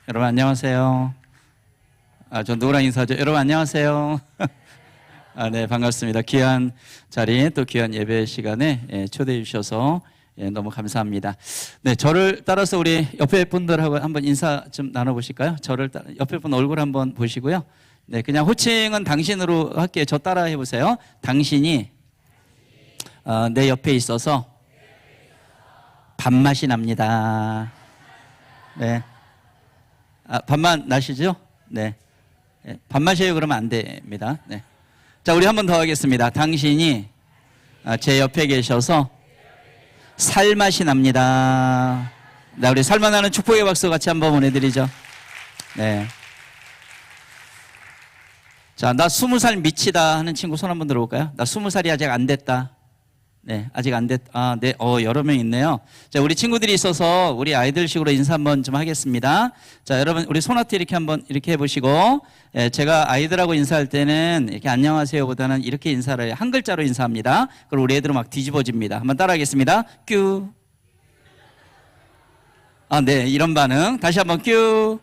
여러분 안녕하세요. 저 누구랑 인사하죠? 여러분 안녕하세요. 네, 반갑습니다. 귀한 자리 또 귀한 예배 시간에 초대해 주셔서 너무 감사합니다. 네, 저를 따라서 우리 옆에 분들하고 한번 인사 좀 나눠보실까요? 저를 옆에 분 얼굴 한번 보시고요. 네, 그냥 호칭은 당신으로 할게요. 저 따라 해보세요. 당신이 내 옆에 있어서 밥맛이 납니다. 네. 밥맛 나시죠? 네. 밥맛이에요 그러면 안 됩니다. 네. 자, 우리 한 번 더 하겠습니다. 당신이 제 옆에 계셔서 살맛이 납니다. 나 우리 살맛 나는 축복의 박수 같이 한번 보내드리죠. 네. 자, 나 20살 미치다 하는 친구 손 한번 들어볼까요? 나 20살이 아직 안 됐다. 네, 아직 안 됐, 네, 여러 명 있네요. 자, 우리 친구들이 있어서 우리 아이들식으로 인사 한번 좀 하겠습니다. 자, 여러분, 우리 손아트 이렇게 한번 이렇게 해보시고, 제가 아이들하고 인사할 때는 이렇게 안녕하세요 보다는 이렇게 인사를 한 글자로 인사합니다. 그럼 우리 애들은 막 뒤집어집니다. 한번 따라 하겠습니다. 큐. 네, 이런 반응. 다시 한번 큐.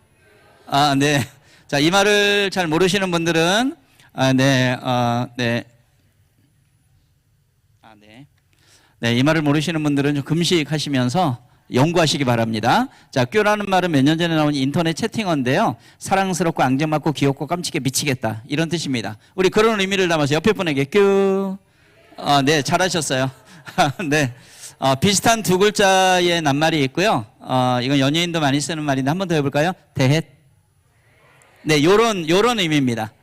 네. 자, 이 말을 잘 모르시는 분들은, 네. 네, 이 말을 모르시는 분들은 좀 금식하시면서 연구하시기 바랍니다. 자, 큐라는 말은 몇 년 전에 나온 인터넷 채팅어인데요. 사랑스럽고 앙증맞고 귀엽고 깜찍해 미치겠다. 이런 뜻입니다. 우리 그런 의미를 담아서 옆에 분에게 큐. 네, 잘하셨어요. 네. 비슷한 두 글자의 낱말이 있고요. 이건 연예인도 많이 쓰는 말인데 한 번 더 해볼까요? 대헷. 네, 요런 의미입니다.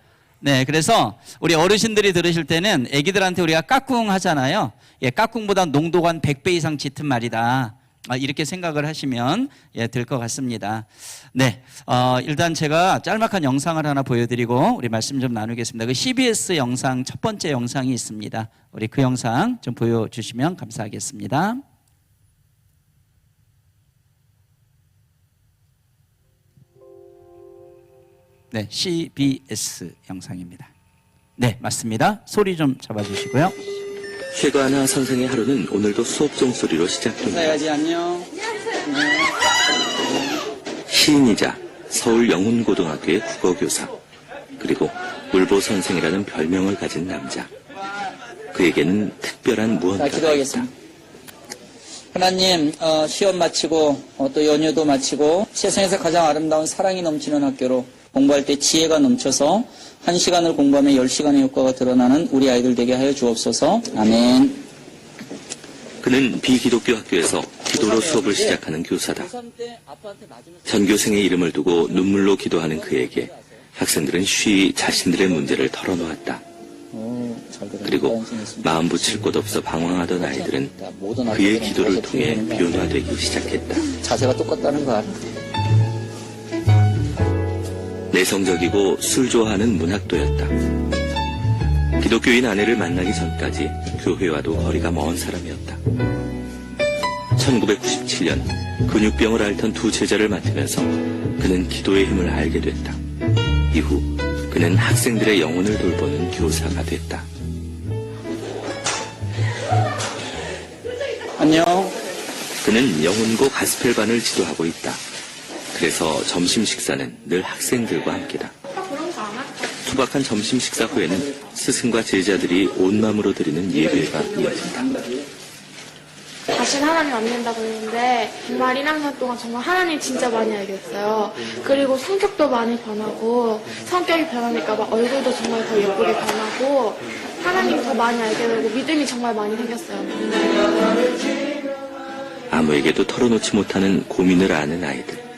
네, 그래서 우리 어르신들이 들으실 때는 애기들한테 우리가 까꿍 하잖아요. 까꿍보다 농도가 한 100배 이상 짙은 말이다. 이렇게 생각을 하시면 될 것 같습니다. 네, 일단 제가 짤막한 영상을 하나 보여드리고 우리 말씀 좀 나누겠습니다. 그 CBS 영상 첫 번째 영상이 있습니다. 우리 그 영상 좀 보여주시면 감사하겠습니다. 네, CBS 영상입니다. 네, 맞습니다. 소리 좀 잡아주시고요. 최관하 선생의 하루는 오늘도 수업 종소리로 시작됩니다. 인사해야지, 안녕. 시인이자 서울 영훈고등학교의 국어교사, 그리고 울보 선생이라는 별명을 가진 남자. 그에게는 특별한 무언가가 있다. 기도하겠습니다. 하나님, 시험 마치고 또 연휴도 마치고 세상에서 가장 아름다운 사랑이 넘치는 학교로 공부할 때 지혜가 넘쳐서 1시간을 공부하면 10시간의 효과가 드러나는 우리 아이들 되게 하여 주옵소서. 아멘. 그는 비기독교 학교에서 기도로 수업을 시작하는 교사다. 전교생의 이름을 두고 눈물로 기도하는 그에게 학생들은 쉬이 자신들의 문제를 털어놓았다. 그리고 마음 붙일 곳 없어 방황하던 아이들은 그의 기도를 통해 변화되기 시작했다. 자세가 똑같다는 거 알아? 내성적이고 술 좋아하는 문학도였다. 기독교인 아내를 만나기 전까지 교회와도 거리가 먼 사람이었다. 1997년 근육병을 앓던 두 제자를 맡으면서 그는 기도의 힘을 알게 됐다. 이후 그는 학생들의 영혼을 돌보는 교사가 됐다. 안녕. 그는 영혼고 가스펠반을 지도하고 있다. 그래서 점심 식사는 늘 학생들과 함께다. 투박한 점심 식사 후에는 스승과 제자들이 온 마음으로 드리는 예배가 이어진다. 다시는 하나님 안 믿는다고 했는데 정말 1학년 동안 정말 하나님 진짜 많이 알게 됐어요. 그리고 성격도 많이 변하고 성격이 변하니까 막 얼굴도 정말 더 예쁘게 변하고 하나님 더 많이 알게 되고 믿음이 정말 많이 생겼어요. 아무에게도 털어놓지 못하는 고민을 아는 아이들.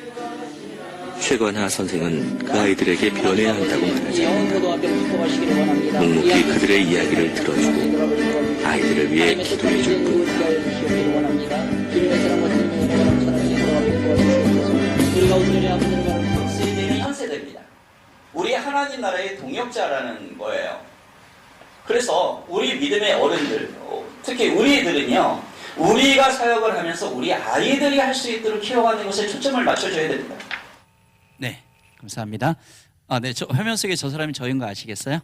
최관하 선생은 그 아이들에게 변해야 한다고 말하지 않는다. 묵묵히 그들의 이야기를 들어주고 아이들을 위해 기도해 줄 뿐이다. 한 세대입니다. 우리 하나님 나라의 동역자라는 거예요. 그래서 우리 믿음의 어른들, 특히 우리들은요, 우리가 사역을 하면서 우리 아이들이 할 수 있도록 키워가는 것에 초점을 맞춰줘야 됩니다. 네, 감사합니다. 네, 화면 속에 저 사람이 저인 거 아시겠어요?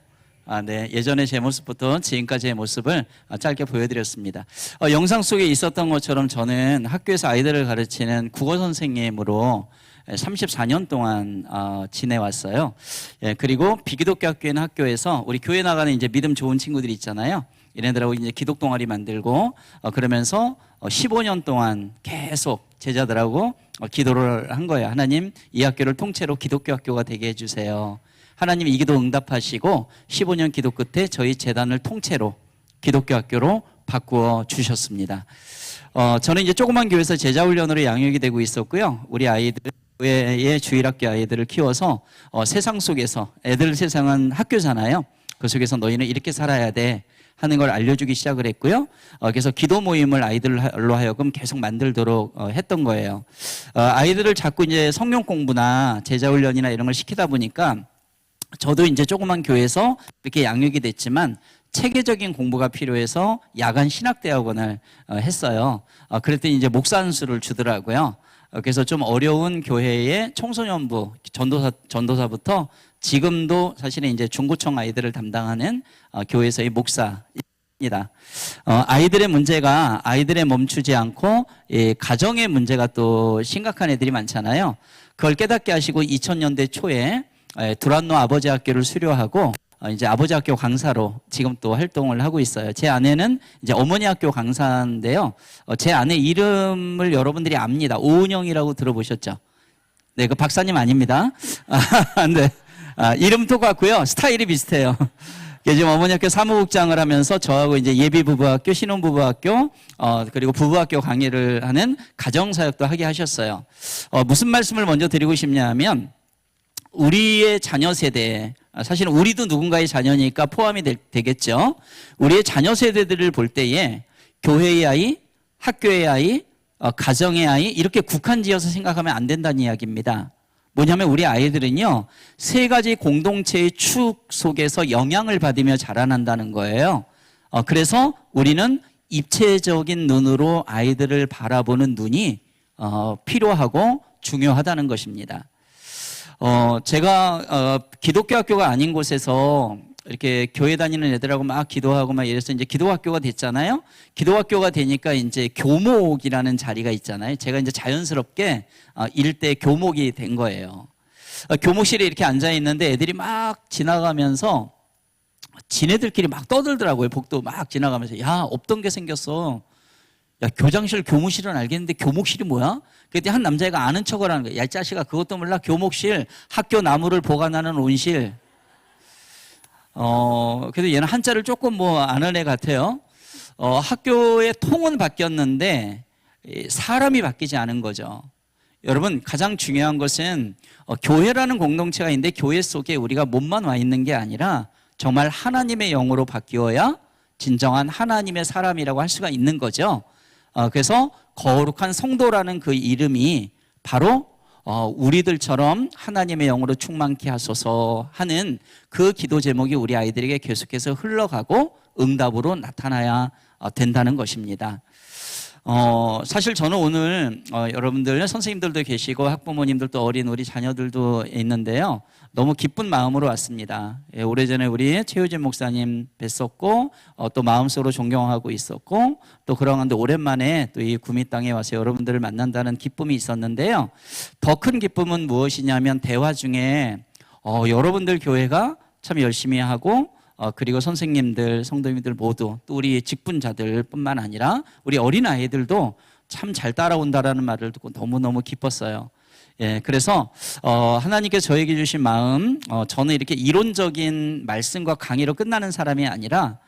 네, 예전에 제 모습부터 지금까지의 모습을 짧게 보여드렸습니다. 영상 속에 있었던 것처럼 저는 학교에서 아이들을 가르치는 국어 선생님으로 34년 동안 지내왔어요. 예, 그리고 비기독교 학교인 학교에서 우리 교회 나가는 이제 믿음 좋은 친구들이 있잖아요. 얘네들하고 이제 기독 동아리 만들고 그러면서 15년 동안 계속 제자들하고 기도를 한 거예요. 하나님, 이 학교를 통째로 기독교 학교가 되게 해주세요. 하나님 이 기도 응답하시고 15년 기도 끝에 저희 재단을 통째로 기독교 학교로 바꾸어 주셨습니다. 저는 이제 조그만 교회에서 제자훈련으로 양육이 되고 있었고요. 우리 아이들 교회의 주일학교 아이들을 키워서 세상 속에서 애들 세상은 학교잖아요. 그 속에서 너희는 이렇게 살아야 돼 하는 걸 알려주기 시작을 했고요. 그래서 기도 모임을 아이들로 하여금 계속 만들도록 했던 거예요. 아이들을 자꾸 이제 성경 공부나 제자훈련이나 이런 걸 시키다 보니까 저도 이제 조그만 교회에서 이렇게 양육이 됐지만 체계적인 공부가 필요해서 야간 신학대학원을 했어요. 그랬더니 이제 목사 한 수를 주더라고요. 그래서 좀 어려운 교회의 청소년부, 전도사부터 지금도 사실은 이제 중고청 아이들을 담당하는 교회에서의 목사입니다. 아이들의 문제가 아이들에 멈추지 않고 가정의 문제가 또 심각한 애들이 많잖아요. 그걸 깨닫게 하시고 2000년대 초에 두란노 아버지 학교를 수료하고 이제 아버지 학교 강사로 지금 또 활동을 하고 있어요. 제 아내는 이제 어머니 학교 강사인데요. 제 아내 이름을 여러분들이 압니다. 오은영이라고 들어보셨죠? 네, 그 박사님 아닙니다. 네. 이름 똑같고요. 스타일이 비슷해요. 지금 어머니 학교 사무국장을 하면서 저하고 이제 예비부부학교, 신혼부부학교, 그리고 부부학교 강의를 하는 가정사역도 하게 하셨어요. 무슨 말씀을 먼저 드리고 싶냐면, 우리의 자녀 세대, 사실은 우리도 누군가의 자녀니까 포함이 되겠죠. 우리의 자녀 세대들을 볼 때에 교회의 아이, 학교의 아이, 가정의 아이 이렇게 국한 지어서 생각하면 안 된다는 이야기입니다. 뭐냐면 우리 아이들은요, 세 가지 공동체의 축 속에서 영향을 받으며 자라난다는 거예요. 그래서 우리는 입체적인 눈으로 아이들을 바라보는 눈이 필요하고 중요하다는 것입니다. 제가 기독교 학교가 아닌 곳에서 이렇게 교회 다니는 애들하고 막 기도하고 막 이래서 이제 기도학교가 됐잖아요. 기도학교가 되니까 이제 교목이라는 자리가 있잖아요. 제가 이제 자연스럽게 일대 교목이 된 거예요. 교목실에 이렇게 앉아 있는데 애들이 막 지나가면서 지네들끼리 막 떠들더라고요. 복도 막 지나가면서 야, 없던 게 생겼어. 야, 교장실, 교무실은 알겠는데 교목실이 뭐야? 그때 한 남자애가 아는 척을 하는 거야. 야, 이 자식아, 그것도 몰라? 교목실, 학교 나무를 보관하는 온실. 그래도 얘는 한자를 조금 뭐 아는 애 같아요. 학교의 통은 바뀌었는데 사람이 바뀌지 않은 거죠. 여러분, 가장 중요한 것은 교회라는 공동체가 있는데 교회 속에 우리가 몸만 와 있는 게 아니라 정말 하나님의 영으로 바뀌어야 진정한 하나님의 사람이라고 할 수가 있는 거죠. 그래서 거룩한 성도라는 그 이름이 바로 우리들처럼 하나님의 영으로 충만케 하소서 하는 그 기도 제목이 우리 아이들에게 계속해서 흘러가고 응답으로 나타나야 된다는 것입니다. 사실 저는 오늘 여러분들 선생님들도 계시고 학부모님들도 어린 우리 자녀들도 있는데요. 너무 기쁜 마음으로 왔습니다. 오래전에 우리 최효진 목사님 뵀었고 또 마음속으로 존경하고 있었고 또 그런데 오랜만에 또 이 구미 땅에 와서 여러분들을 만난다는 기쁨이 있었는데요. 더 큰 기쁨은 무엇이냐면 대화 중에 여러분들 교회가 참 열심히 하고 그리고 선생님들, 성도님들 모두 또 우리 직분자들 뿐만 아니라 우리 어린아이들도 참 잘 따라온다라는 말을 듣고 너무너무 기뻤어요. 예, 그래서 하나님께서 저에게 주신 마음, 저는 이렇게 이론적인 말씀과 강의로 끝나는 사람이 아니라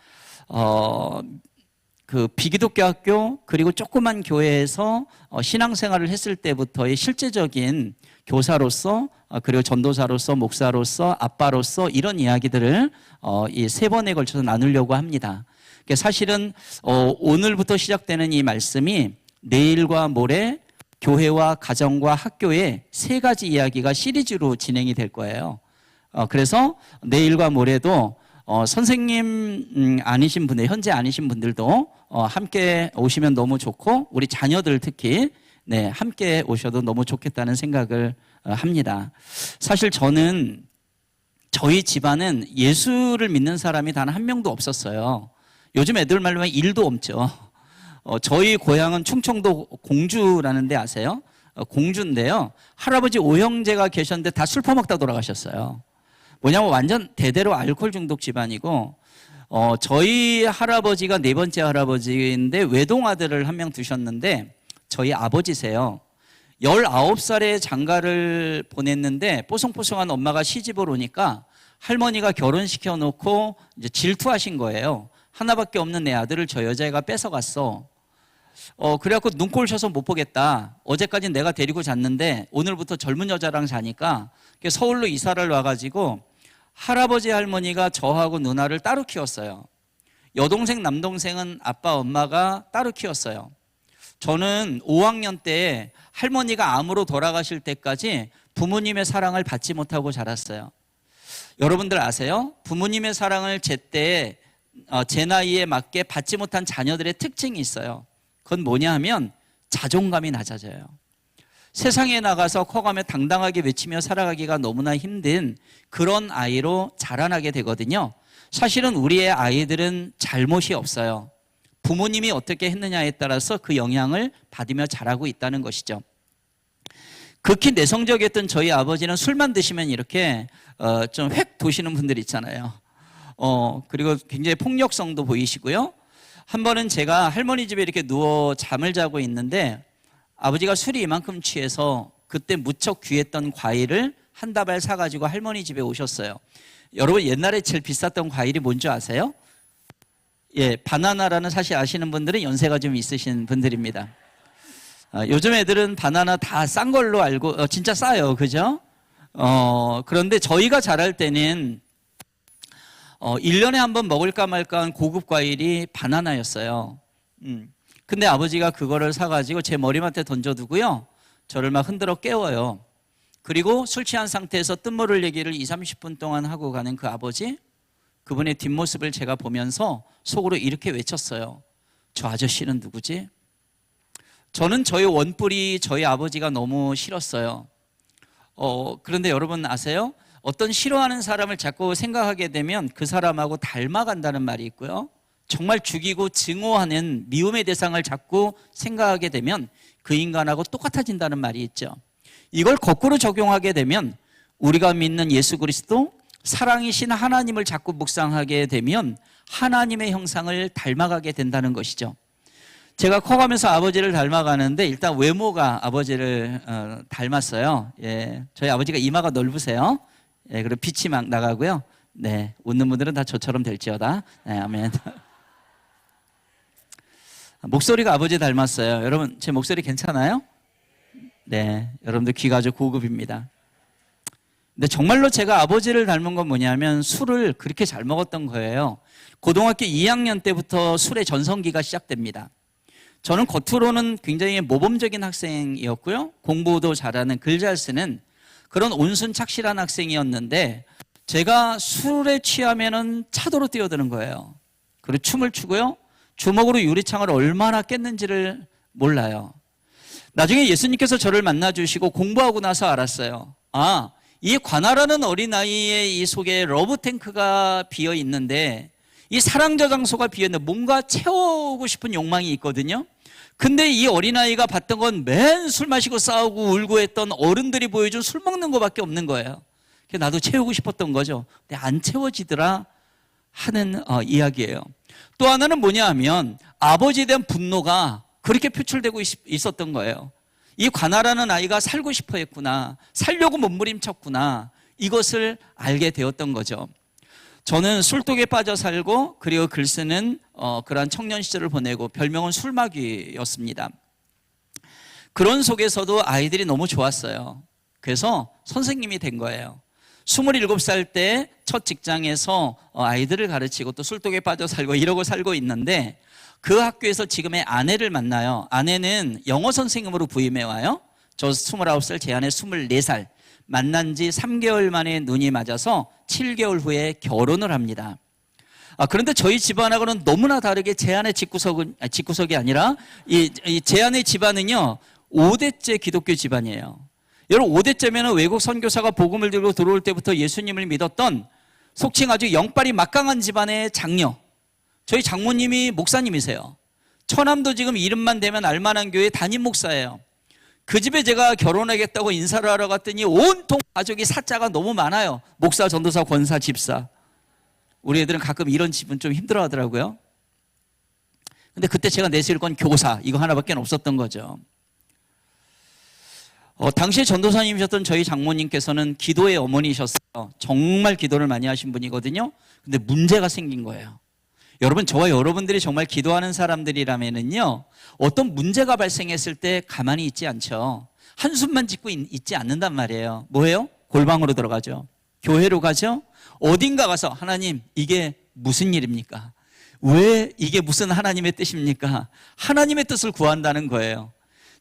그 비기독교 학교 그리고 조그만 교회에서 신앙생활을 했을 때부터의 실제적인 교사로서 그리고 전도사로서 목사로서 아빠로서 이런 이야기들을 이 세 번에 걸쳐서 나누려고 합니다. 사실은 오늘부터 시작되는 이 말씀이 내일과 모레 교회와 가정과 학교의 세 가지 이야기가 시리즈로 진행이 될 거예요. 그래서 내일과 모레도 선생님 아니신 분들, 현재 아니신 분들도 함께 오시면 너무 좋고 우리 자녀들 특히 함께 오셔도 너무 좋겠다는 생각을 합니다. 사실 저는 저희 집안은 예수를 믿는 사람이 단 한 명도 없었어요. 요즘 애들 말로 하면 일도 없죠. 저희 고향은 충청도 공주라는 데 아세요? 공주인데요. 할아버지 5형제가 계셨는데 다 술 퍼먹다 돌아가셨어요. 뭐냐면 완전 대대로 알코올 중독 집안이고, 저희 할아버지가 네 번째 할아버지인데 외동아들을 한 명 두셨는데 저희 아버지세요. 19살에 장가를 보냈는데 뽀송뽀송한 엄마가 시집을 오니까 할머니가 결혼시켜 놓고 이제 질투하신 거예요. 하나밖에 없는 내 아들을 저 여자애가 뺏어갔어. 그래갖고 눈꼴셔서 못 보겠다. 어제까지 내가 데리고 잤는데 오늘부터 젊은 여자랑 자니까 서울로 이사를 와가지고 할아버지 할머니가 저하고 누나를 따로 키웠어요. 여동생 남동생은 아빠 엄마가 따로 키웠어요. 저는 5학년 때 할머니가 암으로 돌아가실 때까지 부모님의 사랑을 받지 못하고 자랐어요. 여러분들 아세요? 부모님의 사랑을 제때 제 나이에 맞게 받지 못한 자녀들의 특징이 있어요. 그건 뭐냐 하면 자존감이 낮아져요. 세상에 나가서 커가며 당당하게 외치며 살아가기가 너무나 힘든 그런 아이로 자라나게 되거든요. 사실은 우리의 아이들은 잘못이 없어요. 부모님이 어떻게 했느냐에 따라서 그 영향을 받으며 자라고 있다는 것이죠. 극히 내성적이었던 저희 아버지는 술만 드시면 이렇게 좀 획 도시는 분들 있잖아요. 그리고 굉장히 폭력성도 보이시고요. 한 번은 제가 할머니 집에 이렇게 누워 잠을 자고 있는데 아버지가 술이 이만큼 취해서 그때 무척 귀했던 과일을 한 다발 사가지고 할머니 집에 오셨어요. 여러분 옛날에 제일 비쌌던 과일이 뭔지 아세요? 예, 바나나라는 사실 아시는 분들은 연세가 좀 있으신 분들입니다. 요즘 애들은 바나나 다 싼 걸로 알고 진짜 싸요, 그죠? 그런데 저희가 자랄 때는 1년에 한 번 먹을까 말까 한 고급 과일이 바나나였어요. 근데 아버지가 그거를 사가지고 제 머리맡에 던져두고요. 저를 막 흔들어 깨워요. 그리고 술 취한 상태에서 뜬모를 얘기를 20-30분 동안 하고 가는 그 아버지, 그분의 뒷모습을 제가 보면서 속으로 이렇게 외쳤어요. 저 아저씨는 누구지? 저는 저희 원뿔이 저희 아버지가 너무 싫었어요. 그런데 여러분 아세요? 어떤 싫어하는 사람을 자꾸 생각하게 되면 그 사람하고 닮아간다는 말이 있고요. 정말 죽이고 증오하는 미움의 대상을 자꾸 생각하게 되면 그 인간하고 똑같아진다는 말이 있죠. 이걸 거꾸로 적용하게 되면 우리가 믿는 예수 그리스도, 사랑이신 하나님을 자꾸 묵상하게 되면 하나님의 형상을 닮아가게 된다는 것이죠. 제가 커가면서 아버지를 닮아가는데 일단 외모가 아버지를 닮았어요. 예, 저희 아버지가 이마가 넓으세요. 예, 그리고 빛이 막 나가고요. 네, 웃는 분들은 다 저처럼 될지어다. 네, 아멘. 목소리가 아버지 닮았어요. 여러분 제 목소리 괜찮아요? 네, 여러분들 귀가 아주 고급입니다. 근데 정말로 제가 아버지를 닮은 건 뭐냐면 술을 그렇게 잘 먹었던 거예요. 고등학교 2학년 때부터 술의 전성기가 시작됩니다. 저는 겉으로는 굉장히 모범적인 학생이었고요. 공부도 잘하는, 글 잘 쓰는 그런 온순 착실한 학생이었는데 제가 술에 취하면은 차도로 뛰어드는 거예요. 그리고 춤을 추고요. 주먹으로 유리창을 얼마나 깼는지를 몰라요. 나중에 예수님께서 저를 만나주시고 공부하고 나서 알았어요. 아, 이 관아라는 어린아이의 이 속에 러브탱크가 비어 있는데 이 사랑저장소가 비어 있는데 뭔가 채우고 싶은 욕망이 있거든요. 근데 이 어린아이가 봤던 건 맨 술 마시고 싸우고 울고 했던 어른들이 보여준 술 먹는 거밖에 없는 거예요. 그래서 나도 채우고 싶었던 거죠. 근데 안 채워지더라 하는 이야기예요. 또 하나는 뭐냐 하면 아버지에 대한 분노가 그렇게 표출되고 있었던 거예요. 이 관아라는 아이가 살고 싶어 했구나, 살려고 몸부림쳤구나, 이것을 알게 되었던 거죠. 저는 술독에 빠져 살고 그리고 글 쓰는 그러한 청년 시절을 보내고 별명은 술마귀였습니다. 그런 속에서도 아이들이 너무 좋았어요. 그래서 선생님이 된 거예요. 27살 때 첫 직장에서 아이들을 가르치고 또 술독에 빠져 살고 이러고 살고 있는데 그 학교에서 지금의 아내를 만나요. 아내는 영어 선생님으로 부임해 와요. 저 29살, 제 아내 24살. 만난 지 3개월 만에 눈이 맞아서 7개월 후에 결혼을 합니다. 그런데 저희 집안하고는 너무나 다르게 제 아내 집구석이 아니라 제 아내 집안은요 5대째 기독교 집안이에요. 여러분 5대째면 외국 선교사가 복음을 들고 들어올 때부터 예수님을 믿었던 속칭 아주 영빨이 막강한 집안의 장녀. 저희 장모님이 목사님이세요. 처남도 지금 이름만 대면 알만한 교회 담임 목사예요. 그 집에 제가 결혼하겠다고 인사를 하러 갔더니 온통 가족이 사자가 너무 많아요. 목사, 전도사, 권사, 집사. 우리 애들은 가끔 이런 집은 좀 힘들어 하더라고요. 근데 그때 제가 내세울 건 교사, 이거 하나밖에 없었던 거죠. 당시에 전도사님이셨던 저희 장모님께서는 기도의 어머니셨어요. 정말 기도를 많이 하신 분이거든요. 근데 문제가 생긴 거예요. 여러분, 저와 여러분들이 정말 기도하는 사람들이라면은요, 어떤 문제가 발생했을 때 가만히 있지 않죠. 한숨만 짓고 있지 않는단 말이에요. 뭐예요? 골방으로 들어가죠. 교회로 가죠. 어딘가 가서 하나님, 이게 무슨 일입니까? 왜 이게 무슨 하나님의 뜻입니까? 하나님의 뜻을 구한다는 거예요.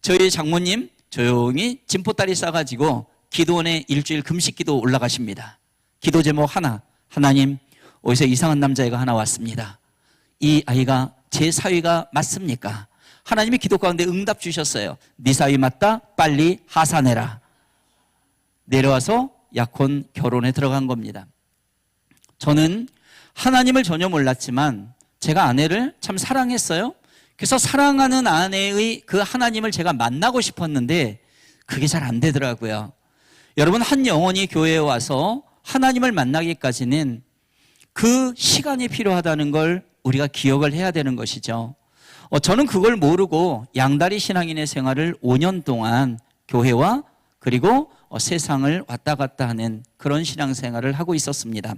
저희 장모님 조용히 진포다리 싸가지고 기도원에 일주일 금식기도 올라가십니다. 기도 제목 하나, 하나님, 어디서 이상한 남자애가 하나 왔습니다. 이 아이가 제 사위가 맞습니까? 하나님이 기도 가운데 응답 주셨어요. 네 사위 맞다? 빨리 하산해라. 내려와서 약혼 결혼에 들어간 겁니다. 저는 하나님을 전혀 몰랐지만 제가 아내를 참 사랑했어요. 그래서 사랑하는 아내의 그 하나님을 제가 만나고 싶었는데 그게 잘 안 되더라고요. 여러분, 한 영혼이 교회에 와서 하나님을 만나기까지는 그 시간이 필요하다는 걸 우리가 기억을 해야 되는 것이죠. 저는 그걸 모르고 양다리 신앙인의 생활을 5년 동안 교회와 그리고 세상을 왔다 갔다 하는 그런 신앙생활을 하고 있었습니다.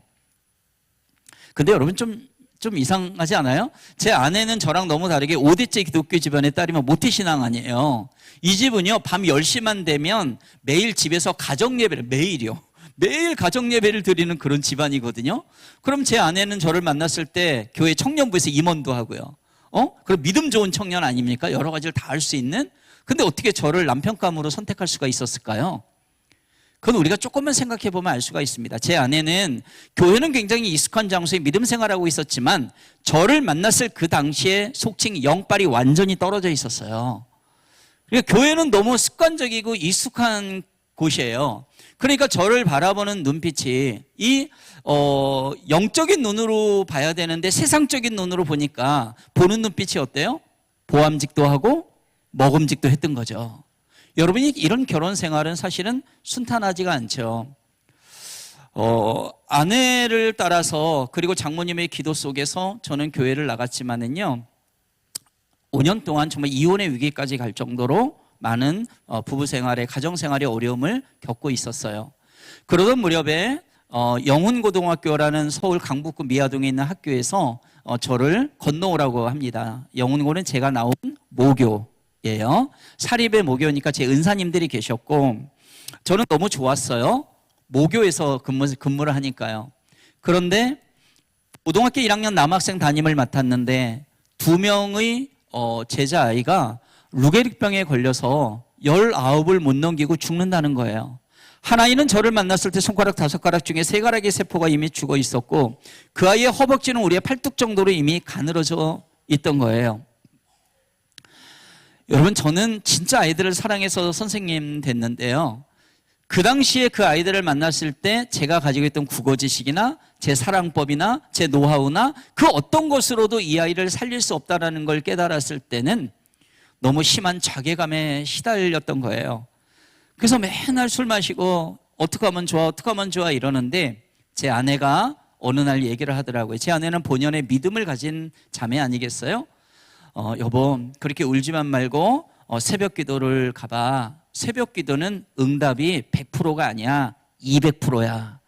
근데 여러분 좀 이상하지 않아요? 제 아내는 저랑 너무 다르게 5대째 기독교 집안의 딸이면 모태신앙 아니에요. 이 집은요, 밤 10시만 되면 매일 집에서 가정예배를, 매일 가정예배를 드리는 그런 집안이거든요. 그럼 제 아내는 저를 만났을 때 교회 청년부에서 임원도 하고요. 그럼 믿음 좋은 청년 아닙니까? 여러 가지를 다 할 수 있는. 근데 어떻게 저를 남편감으로 선택할 수가 있었을까요? 그건 우리가 조금만 생각해 보면 알 수가 있습니다. 제 아내는 교회는 굉장히 익숙한 장소에 믿음 생활하고 있었지만 저를 만났을 그 당시에 속칭 영빨이 완전히 떨어져 있었어요. 그러니까 교회는 너무 습관적이고 익숙한 곳이에요. 그러니까 저를 바라보는 눈빛이 영적인 눈으로 봐야 되는데 세상적인 눈으로 보니까 보는 눈빛이 어때요? 보암직도 하고 먹음직도 했던 거죠. 여러분이 이런 결혼 생활은 사실은 순탄하지가 않죠. 아내를 따라서 그리고 장모님의 기도 속에서 저는 교회를 나갔지만은요, 5년 동안 정말 이혼의 위기까지 갈 정도로 많은 부부 생활에, 가정 생활의 어려움을 겪고 있었어요. 그러던 무렵에 영훈고등학교라는 서울 강북구 미아동에 있는 학교에서 저를 건너오라고 합니다. 영훈고는 제가 나온 모교예요. 사립의 모교니까 제 은사님들이 계셨고 저는 너무 좋았어요. 모교에서 근무를 하니까요. 그런데 고등학교 1학년 남학생 담임을 맡았는데 2명의 제자아이가 루게릭병에 걸려서 19을 못 넘기고 죽는다는 거예요. 한 아이는 저를 만났을 때 손가락 5가락 중에 3가락의 세포가 이미 죽어 있었고 그 아이의 허벅지는 우리의 팔뚝 정도로 이미 가늘어져 있던 거예요. 여러분, 저는 진짜 아이들을 사랑해서 선생님 됐는데요. 그 당시에 그 아이들을 만났을 때 제가 가지고 있던 국어 지식이나 제 사랑법이나 제 노하우나 그 어떤 것으로도 이 아이를 살릴 수 없다는 걸 깨달았을 때는 너무 심한 자괴감에 시달렸던 거예요. 그래서 맨날 술 마시고 어떻게 하면 좋아 이러는데 제 아내가 어느 날 얘기를 하더라고요. 제 아내는 본연의 믿음을 가진 자매 아니겠어요? 여보, 그렇게 울지만 말고 새벽 기도를 가봐. 새벽 기도는 응답이 100%가 아니야, 200%야.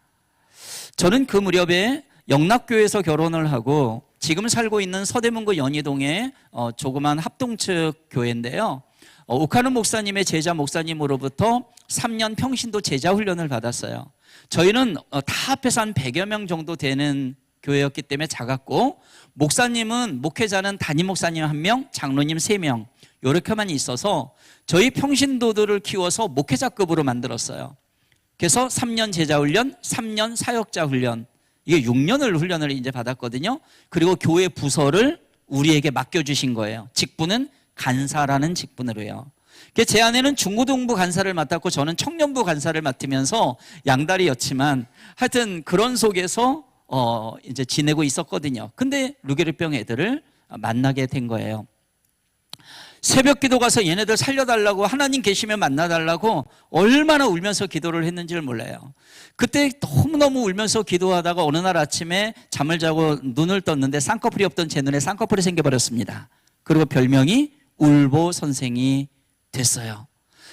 저는 그 무렵에 영락교에서 결혼을 하고 지금 살고 있는 서대문구 연희동의 조그만 합동측 교회인데요. 옥하는 목사님의 제자 목사님으로부터 3년 평신도 제자 훈련을 받았어요. 저희는 다 합해서 한 100여 명 정도 되는 교회였기 때문에 작았고 목사님은, 목회자는 담임 목사님 1명, 장로님 3명 이렇게만 있어서 저희 평신도들을 키워서 목회자급으로 만들었어요. 그래서 3년 제자 훈련, 3년 사역자 훈련, 이게 6년을 훈련을 이제 받았거든요. 그리고 교회 부서를 우리에게 맡겨주신 거예요. 직분은 간사라는 직분으로요. 제 아내는 중고등부 간사를 맡았고 저는 청년부 간사를 맡으면서 양다리였지만 하여튼 그런 속에서 이제 지내고 있었거든요. 근데 루게릭병 애들을 만나게 된 거예요. 새벽 기도 가서 얘네들 살려달라고, 하나님 계시면 만나달라고 얼마나 울면서 기도를 했는지를 몰라요. 그때 너무너무 울면서 기도하다가 어느 날 아침에 잠을 자고 눈을 떴는데 쌍꺼풀이 없던 제 눈에 쌍꺼풀이 생겨버렸습니다. 그리고 별명이 울보 선생이 됐어요.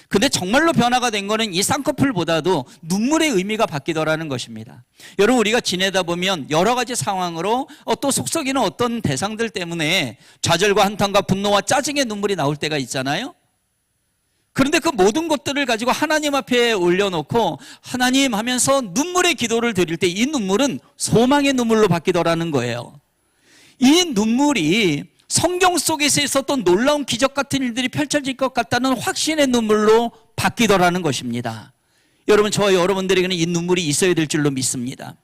근데 정말로 변화가 된 거는 이 쌍꺼풀보다도 눈물의 의미가 바뀌더라는 것입니다. 여러분, 우리가 지내다 보면 여러 가지 상황으로 또 속썩이는 어떤 대상들 때문에 좌절과 한탄과 분노와 짜증의 눈물이 나올 때가 있잖아요. 그런데 그 모든 것들을 가지고 하나님 앞에 올려놓고 하나님 하면서 눈물의 기도를 드릴 때 이 눈물은 소망의 눈물로 바뀌더라는 거예요. 이 눈물이 성경 속에서 있었던 놀라운 기적 같은 일들이 펼쳐질 것 같다는 확신의 눈물로 바뀌더라는 것입니다. 여러분, 저와 여러분들에게는 이 눈물이 있어야 될 줄로 믿습니다.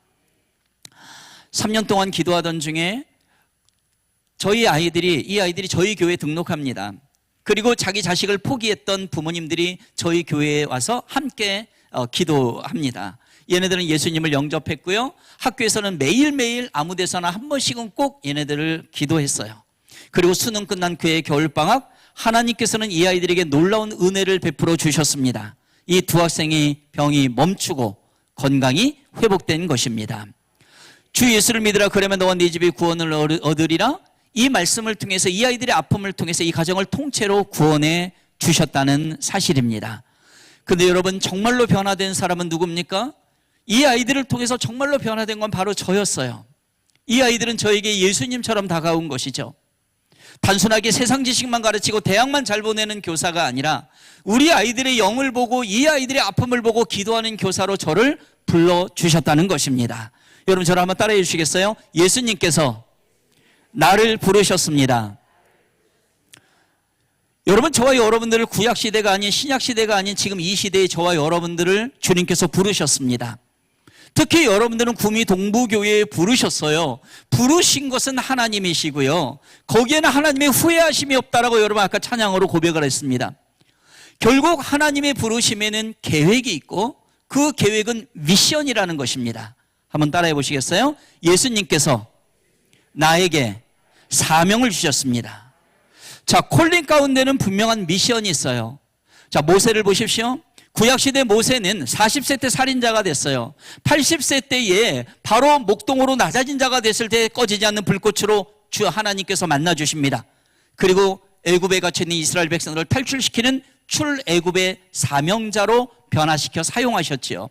3년 동안 기도하던 중에 이 아이들이 저희 교회에 등록합니다. 그리고 자기 자식을 포기했던 부모님들이 저희 교회에 와서 함께 기도합니다. 얘네들은 예수님을 영접했고요. 학교에서는 매일매일 아무 데서나 한 번씩은 꼭 얘네들을 기도했어요. 그리고 수능 끝난 그해 겨울방학, 하나님께서는 이 아이들에게 놀라운 은혜를 베풀어 주셨습니다. 이 두 학생의 병이 멈추고 건강이 회복된 것입니다. 주 예수를 믿으라, 그러면 너와 네 집이 구원을 얻으리라. 이 말씀을 통해서 이 아이들의 아픔을 통해서 이 가정을 통째로 구원해 주셨다는 사실입니다. 근데 여러분, 정말로 변화된 사람은 누굽니까? 이 아이들을 통해서 정말로 변화된 건 바로 저였어요. 이 아이들은 저에게 예수님처럼 다가온 것이죠. 단순하게 세상 지식만 가르치고 대학만 잘 보내는 교사가 아니라 우리 아이들의 영을 보고 이 아이들의 아픔을 보고 기도하는 교사로 저를 불러주셨다는 것입니다. 여러분, 저를 한번 따라해 주시겠어요? 예수님께서 나를 부르셨습니다. 여러분, 저와 여러분들을 구약시대가 아닌 신약시대가 아닌 지금 이 시대의 저와 여러분들을 주님께서 부르셨습니다. 특히 여러분들은 구미 동부교회에 부르셨어요. 부르신 것은 하나님이시고요. 거기에는 하나님의 후회하심이 없다라고 여러분 아까 찬양으로 고백을 했습니다. 결국 하나님의 부르심에는 계획이 있고 그 계획은 미션이라는 것입니다. 한번 따라해 보시겠어요? 예수님께서 나에게 사명을 주셨습니다. 자, 콜링 가운데는 분명한 미션이 있어요. 자, 모세를 보십시오. 구약시대 모세는 40세 때 살인자가 됐어요. 80세 때에 바로 목동으로 낮아진 자가 됐을 때 꺼지지 않는 불꽃으로 주 하나님께서 만나주십니다. 그리고 애굽에 갇혀있는 이스라엘 백성들을 탈출시키는 출애굽의 사명자로 변화시켜 사용하셨지요.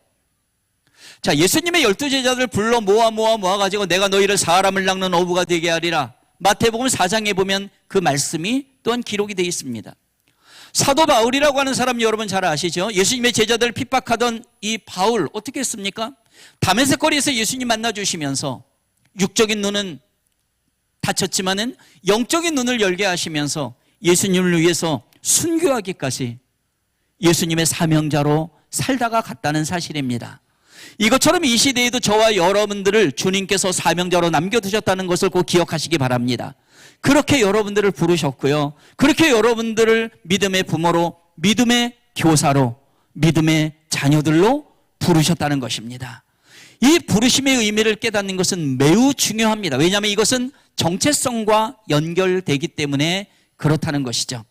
자, 예수님의 12제자들을 불러 모아가지고 내가 너희를 사람을 낚는 어부가 되게 하리라. 마태복음 4장에 보면 그 말씀이 또한 기록이 되어 있습니다. 사도 바울이라고 하는 사람 여러분 잘 아시죠? 예수님의 제자들을 핍박하던 이 바울 어떻게 했습니까? 다메섹 거리에서 예수님 만나주시면서 육적인 눈은 닫혔지만은 영적인 눈을 열게 하시면서 예수님을 위해서 순교하기까지 예수님의 사명자로 살다가 갔다는 사실입니다. 이것처럼 이 시대에도 저와 여러분들을 주님께서 사명자로 남겨두셨다는 것을 꼭 기억하시기 바랍니다. 그렇게 여러분들을 부르셨고요. 그렇게 여러분들을 믿음의 부모로, 믿음의 교사로, 믿음의 자녀들로 부르셨다는 것입니다. 이 부르심의 의미를 깨닫는 것은 매우 중요합니다. 왜냐하면 이것은 정체성과 연결되기 때문에 그렇다는 것이죠.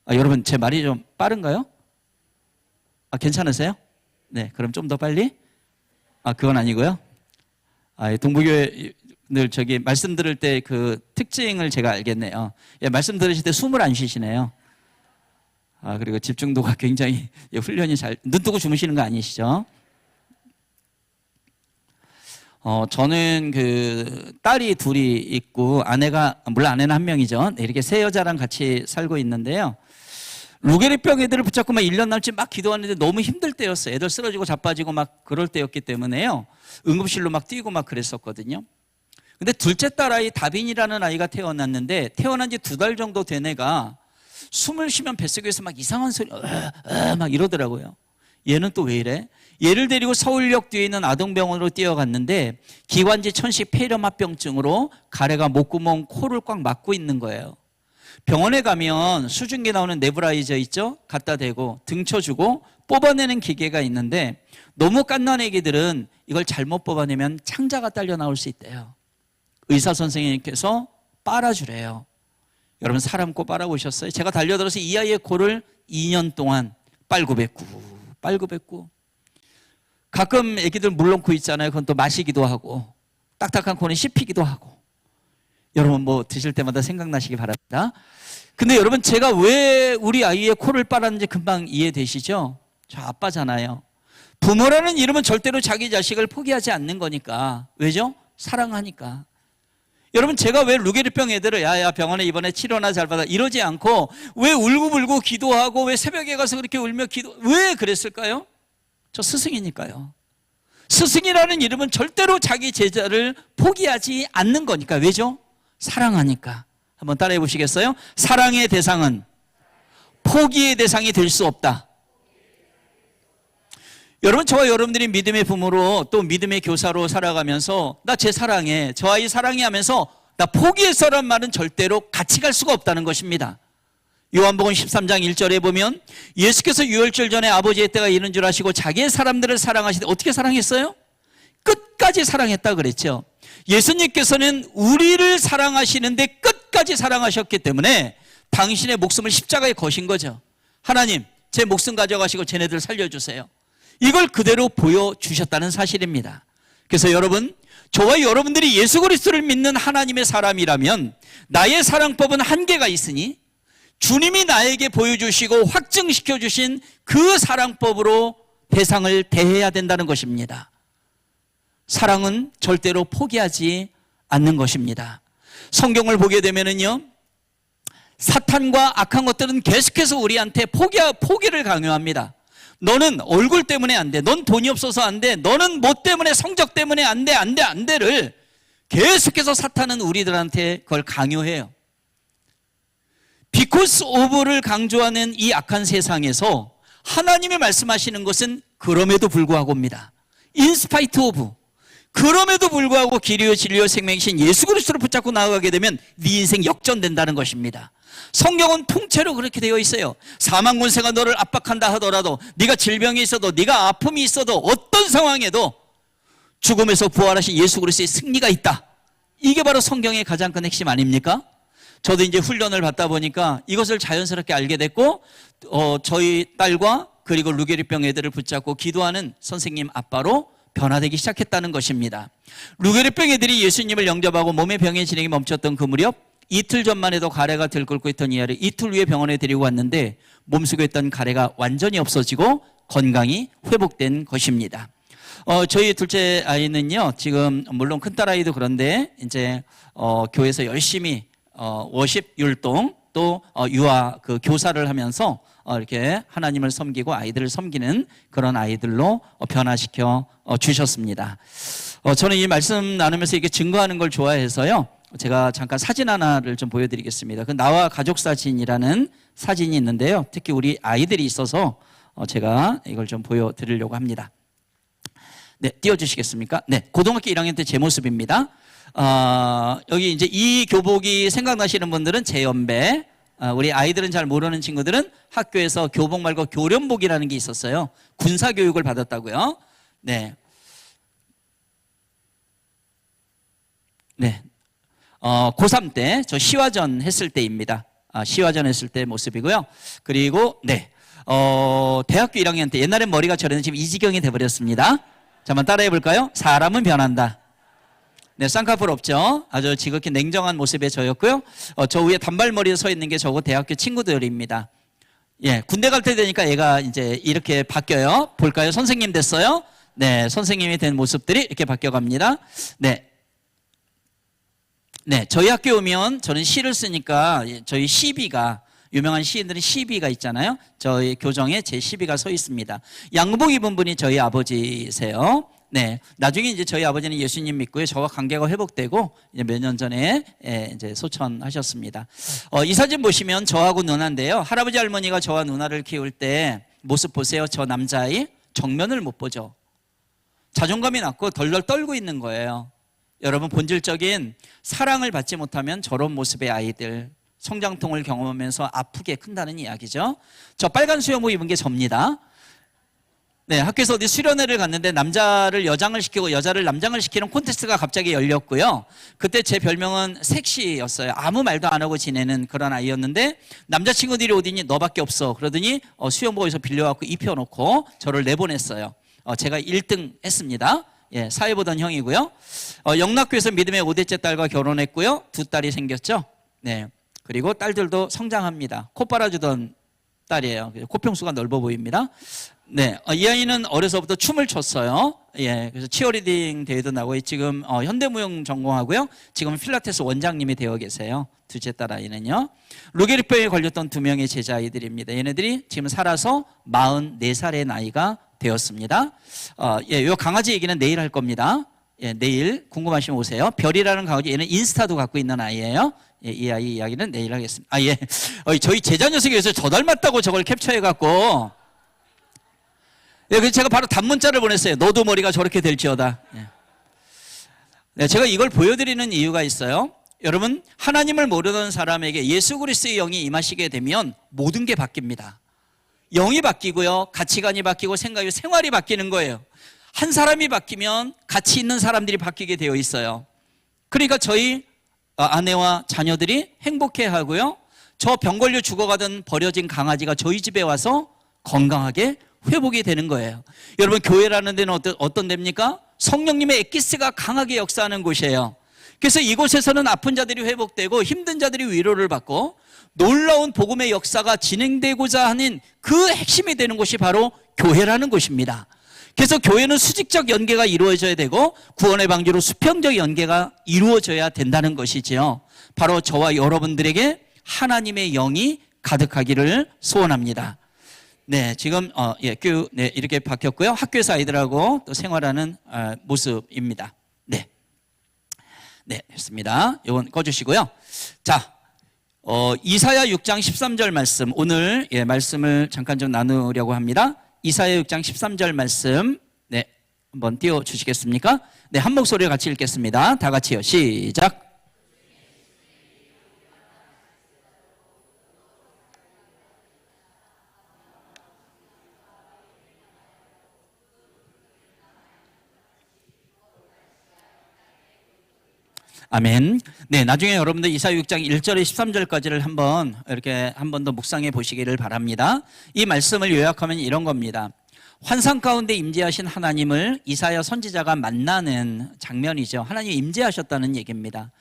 여러분, 제 말이 좀 빠른가요? 괜찮으세요? 네, 그럼 좀 더 빨리? 그건 아니고요. 동부교회 늘 말씀 들을 때 그 특징을 제가 알겠네요. 말씀 들으실 때 숨을 안 쉬시네요. 그리고 집중도가 굉장히 훈련이 눈 뜨고 주무시는 거 아니시죠? 저는 그 딸이 둘이 있고 물론 아내는 한 명이죠. 이렇게 세 여자랑 같이 살고 있는데요. 루게리병 애들을 붙잡고 막 1년 남짓 막 기도하는데 너무 힘들 때였어요. 애들 쓰러지고 자빠지고 막 그럴 때였기 때문에요. 응급실로 막 뛰고 막 그랬었거든요. 근데 둘째 딸아이 다빈이라는 아이가 태어났는데 태어난 지 2달 정도 된 애가 숨을 쉬면 뱃속에서 막 이상한 소리 막 이러더라고요. 얘는 또 왜 이래? 얘를 데리고 서울역 뒤에 있는 아동병원으로 뛰어갔는데 기관지 천식 폐렴합병증으로 가래가 목구멍, 코를 꽉 막고 있는 거예요. 병원에 가면 수증기 나오는 네브라이저 있죠? 갖다 대고 등쳐주고 뽑아내는 기계가 있는데 너무 갓난 애기들은 이걸 잘못 뽑아내면 창자가 딸려 나올 수 있대요. 의사 선생님께서 빨아주래요. 여러분 사람 코 빨아보셨어요? 제가 달려들어서 이 아이의 코를 2년 동안 빨고 뱉고 가끔 애기들 물렁코 있잖아요. 그건 또 마시기도 하고 딱딱한 코는 씹히기도 하고. 여러분 뭐 드실 때마다 생각나시기 바랍니다. 근데 여러분 제가 왜 우리 아이의 코를 빨았는지 금방 이해되시죠? 저 아빠잖아요. 부모라는 이름은 절대로 자기 자식을 포기하지 않는 거니까. 왜죠? 사랑하니까. 여러분 제가 왜 루게리병 애들을 야야 병원에 이번에 치료나 잘 받아 이러지 않고 왜 울고불고 기도하고 왜 새벽에 가서 그렇게 울며 왜 그랬을까요? 저 스승이니까요. 스승이라는 이름은 절대로 자기 제자를 포기하지 않는 거니까. 왜죠? 사랑하니까. 한번 따라해 보시겠어요? 사랑의 대상은 포기의 대상이 될 수 없다. 여러분 저와 여러분들이 믿음의 부모로 또 믿음의 교사로 살아가면서 나 제 사랑해, 저 아이 사랑해 하면서 나 포기했어라는 말은 절대로 같이 갈 수가 없다는 것입니다. 요한복음 13장 1절에 보면 예수께서 유월절 전에 아버지의 때가 이른 줄 아시고 자기의 사람들을 사랑하시되 어떻게 사랑했어요? 끝까지 사랑했다 그랬죠. 예수님께서는 우리를 사랑하시는데 끝까지 사랑하셨기 때문에 당신의 목숨을 십자가에 거신 거죠. 하나님 제 목숨 가져가시고 쟤네들 살려주세요. 이걸 그대로 보여주셨다는 사실입니다. 그래서 여러분 저와 여러분들이 예수 그리스도를 믿는 하나님의 사람이라면 나의 사랑법은 한계가 있으니 주님이 나에게 보여주시고 확증시켜 주신 그 사랑법으로 대상을 대해야 된다는 것입니다. 사랑은 절대로 포기하지 않는 것입니다. 성경을 보게 되면은요, 사탄과 악한 것들은 계속해서 우리한테 포기를 강요합니다. 너는 얼굴 때문에 안 돼. 넌 돈이 없어서 안 돼. 너는 뭐 때문에 성적 때문에 안 돼. 안 돼. 안 돼를 계속해서 사탄은 우리들한테 그걸 강요해요. Because of를 강조하는 이 악한 세상에서 하나님이 말씀하시는 것은 그럼에도 불구하고입니다. In spite of. 그럼에도 불구하고 길이요 진리요 생명이신 예수 그리스도를 붙잡고 나아가게 되면 네 인생 역전된다는 것입니다. 성경은 통째로 그렇게 되어 있어요. 사망 권세가 너를 압박한다 하더라도 네가 질병이 있어도 네가 아픔이 있어도 어떤 상황에도 죽음에서 부활하신 예수 그리스도의 승리가 있다. 이게 바로 성경의 가장 큰 핵심 아닙니까? 저도 이제 훈련을 받다 보니까 이것을 자연스럽게 알게 됐고 저희 딸과 그리고 루게리병 애들을 붙잡고 기도하는 선생님 아빠로 변화되기 시작했다는 것입니다. 루게리병 애들이 예수님을 영접하고 몸의 병의 진행이 멈췄던 그 무렵 이틀 전만 해도 가래가 들끓고 있던 이 아이를 이틀 후에 병원에 데리고 왔는데 몸속에 있던 가래가 완전히 없어지고 건강이 회복된 것입니다. 저희 둘째 아이는요, 지금 물론 큰딸아이도 그런데 이제 교회에서 열심히 워십 율동 또 유아 그 교사를 하면서 이렇게 하나님을 섬기고 아이들을 섬기는 그런 아이들로 변화시켜 주셨습니다. 저는 이 말씀 나누면서 이게 증거하는 걸 좋아해서요. 제가 잠깐 사진 하나를 좀 보여드리겠습니다. 그 나와 가족 사진이라는 사진이 있는데요. 특히 우리 아이들이 있어서 제가 이걸 좀 보여드리려고 합니다. 네, 띄워주시겠습니까? 네, 고등학교 1학년 때 제 모습입니다. 여기 이제 이 교복이 생각나시는 분들은 제 연배, 우리 아이들은 잘 모르는 친구들은 학교에서 교복 말고 교련복이라는 게 있었어요. 군사 교육을 받았다고요. 네. 네. 고3 때 저 시화전 했을 때입니다. 시화전 했을 때 모습이고요. 그리고 네. 대학교 1학년 때 옛날엔 머리가 저랬는데 지금 이 지경이 돼버렸습니다. 자, 한번 따라해 볼까요? 사람은 변한다. 네, 쌍꺼풀 없죠? 아주 지극히 냉정한 모습의 저였고요. 저 위에 단발머리에 서 있는 게 저거 대학교 친구들입니다. 예, 군대 갈 때 되니까 얘가 이제 이렇게 바뀌어요. 볼까요? 선생님 됐어요? 네, 선생님이 된 모습들이 이렇게 바뀌어 갑니다. 네. 네, 저희 학교 오면 저는 시를 쓰니까 저희 시비가 유명한 시인들은 시비가 있잖아요. 저희 교정에 제 시비가 서 있습니다. 양복 입은 분이 저희 아버지세요. 네, 나중에 이제 저희 아버지는 예수님 믿고요. 저와 관계가 회복되고 이제 몇 년 전에 이제 소천하셨습니다. 이 사진 보시면 저하고 누나인데요. 할아버지 할머니가 저와 누나를 키울 때 모습 보세요. 저 남자아이 정면을 못 보죠. 자존감이 낮고 덜덜 떨고 있는 거예요. 여러분 본질적인 사랑을 받지 못하면 저런 모습의 아이들 성장통을 경험하면서 아프게 큰다는 이야기죠. 저 빨간 수영복 입은 게 접니다. 네, 학교에서 어디 수련회를 갔는데 남자를 여장을 시키고 여자를 남장을 시키는 콘테스트가 갑자기 열렸고요. 그때 제 별명은 섹시였어요. 아무 말도 안 하고 지내는 그런 아이였는데 남자친구들이 어디니 너밖에 없어. 그러더니 수영복에서 빌려갖고 입혀놓고 저를 내보냈어요. 제가 1등 했습니다. 예, 사회 보던 형이고요. 영락교에서 믿음의 5대째 딸과 결혼했고요. 2딸이 생겼죠. 네, 그리고 딸들도 성장합니다. 코 빨아주던 딸이에요. 코평수가 넓어 보입니다. 네, 이 아이는 어려서부터 춤을 췄어요. 예, 그래서 치어리딩 대회도 나고 지금 현대무용 전공하고요. 지금 필라테스 원장님이 되어 계세요. 둘째 딸 아이는요. 루게릭병에 걸렸던 2명의 제자아이들입니다. 얘네들이 지금 살아서 44살의 나이가 되었습니다. 예, 요 강아지 얘기는 내일 할 겁니다. 예, 내일 궁금하시면 오세요. 별이라는 강아지, 얘는 인스타도 갖고 있는 아이예요. 예, 이 아이 이야기는 내일 하겠습니다. 예, 저희 제자 녀석이 요새 저 닮았다고 저걸 캡처해갖고. 예, 그래서 제가 바로 단문자를 보냈어요. 너도 머리가 저렇게 될지어다. 예. 네, 제가 이걸 보여드리는 이유가 있어요. 여러분, 하나님을 모르는 사람에게 예수 그리스도의 영이 임하시게 되면 모든 게 바뀝니다. 영이 바뀌고요, 가치관이 바뀌고 생각이, 생활이 바뀌는 거예요. 한 사람이 바뀌면 가치 있는 사람들이 바뀌게 되어 있어요. 그러니까 저희 아내와 자녀들이 행복해하고요, 저 병 걸려 죽어가던 버려진 강아지가 저희 집에 와서 건강하게 회복이 되는 거예요. 여러분, 교회라는 데는 어떤 데입니까? 성령님의 엑기스가 강하게 역사하는 곳이에요. 그래서 이곳에서는 아픈 자들이 회복되고 힘든 자들이 위로를 받고 놀라운 복음의 역사가 진행되고자 하는 그 핵심이 되는 곳이 바로 교회라는 곳입니다. 그래서 교회는 수직적 연계가 이루어져야 되고 구원의 방주로 수평적 연계가 이루어져야 된다는 것이지요. 바로 저와 여러분들에게 하나님의 영이 가득하기를 소원합니다. 네, 지금 네, 이렇게 바뀌었고요. 학교에서 아이들하고 또 생활하는 모습입니다. 네, 네, 됐습니다. 이건 꺼주시고요. 자, 이사야 6장 13절 말씀, 오늘 말씀을 잠깐 좀 나누려고 합니다. 이사야 6장 13절 말씀, 네, 한번 띄워주시겠습니까? 네, 한 목소리로 같이 읽겠습니다. 다 같이요. 시작. 아멘. 네, 나중에 여러분들 이사야 6장 1절에 13절까지를 한번 이렇게 한 번 더 묵상해 보시기를 바랍니다. 이 말씀을 요약하면 이런 겁니다. 환상 가운데 임재하신 하나님을 이사야 선지자가 만나는 장면이죠. 하나님이 임재하셨다는 얘기입니다.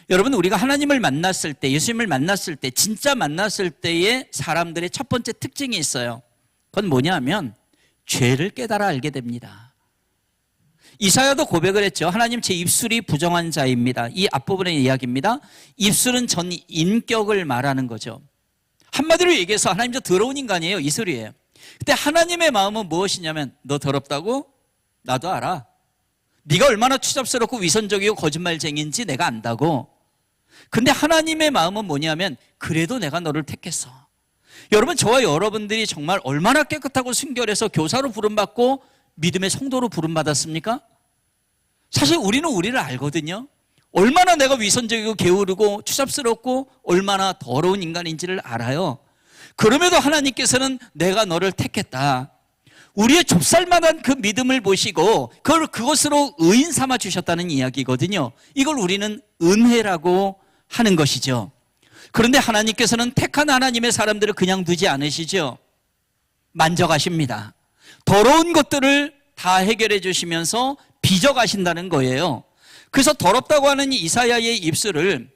여러분, 우리가 하나님을 만났을 때, 예수님을 만났을 때, 진짜 만났을 때의 사람들의 첫 번째 특징이 있어요. 그건 뭐냐면 죄를 깨달아 알게 됩니다. 이사야도 고백을 했죠. 하나님, 제 입술이 부정한 자입니다. 이 앞부분의 이야기입니다. 입술은 전 인격을 말하는 거죠. 한마디로 얘기해서 하나님, 저 더러운 인간이에요, 이 소리예요. 근데 하나님의 마음은 무엇이냐면, 너 더럽다고? 나도 알아. 네가 얼마나 추잡스럽고 위선적이고 거짓말쟁이인지 내가 안다고. 근데 하나님의 마음은 뭐냐면, 그래도 내가 너를 택했어. 여러분, 저와 여러분들이 정말 얼마나 깨끗하고 순결해서 교사로 부름받고 믿음의 성도로 부름받았습니까? 사실 우리는 우리를 알거든요. 얼마나 내가 위선적이고 게으르고 추잡스럽고 얼마나 더러운 인간인지를 알아요. 그럼에도 하나님께서는 내가 너를 택했다. 우리의 좁쌀만한 그 믿음을 보시고 그것으로 의인 삼아 주셨다는 이야기거든요. 이걸 우리는 은혜라고 하는 것이죠. 그런데 하나님께서는 택한 하나님의 사람들을 그냥 두지 않으시죠. 만져가십니다. 더러운 것들을 다 해결해 주시면서 빚어가신다는 거예요. 그래서 더럽다고 하는 이사야의 입술을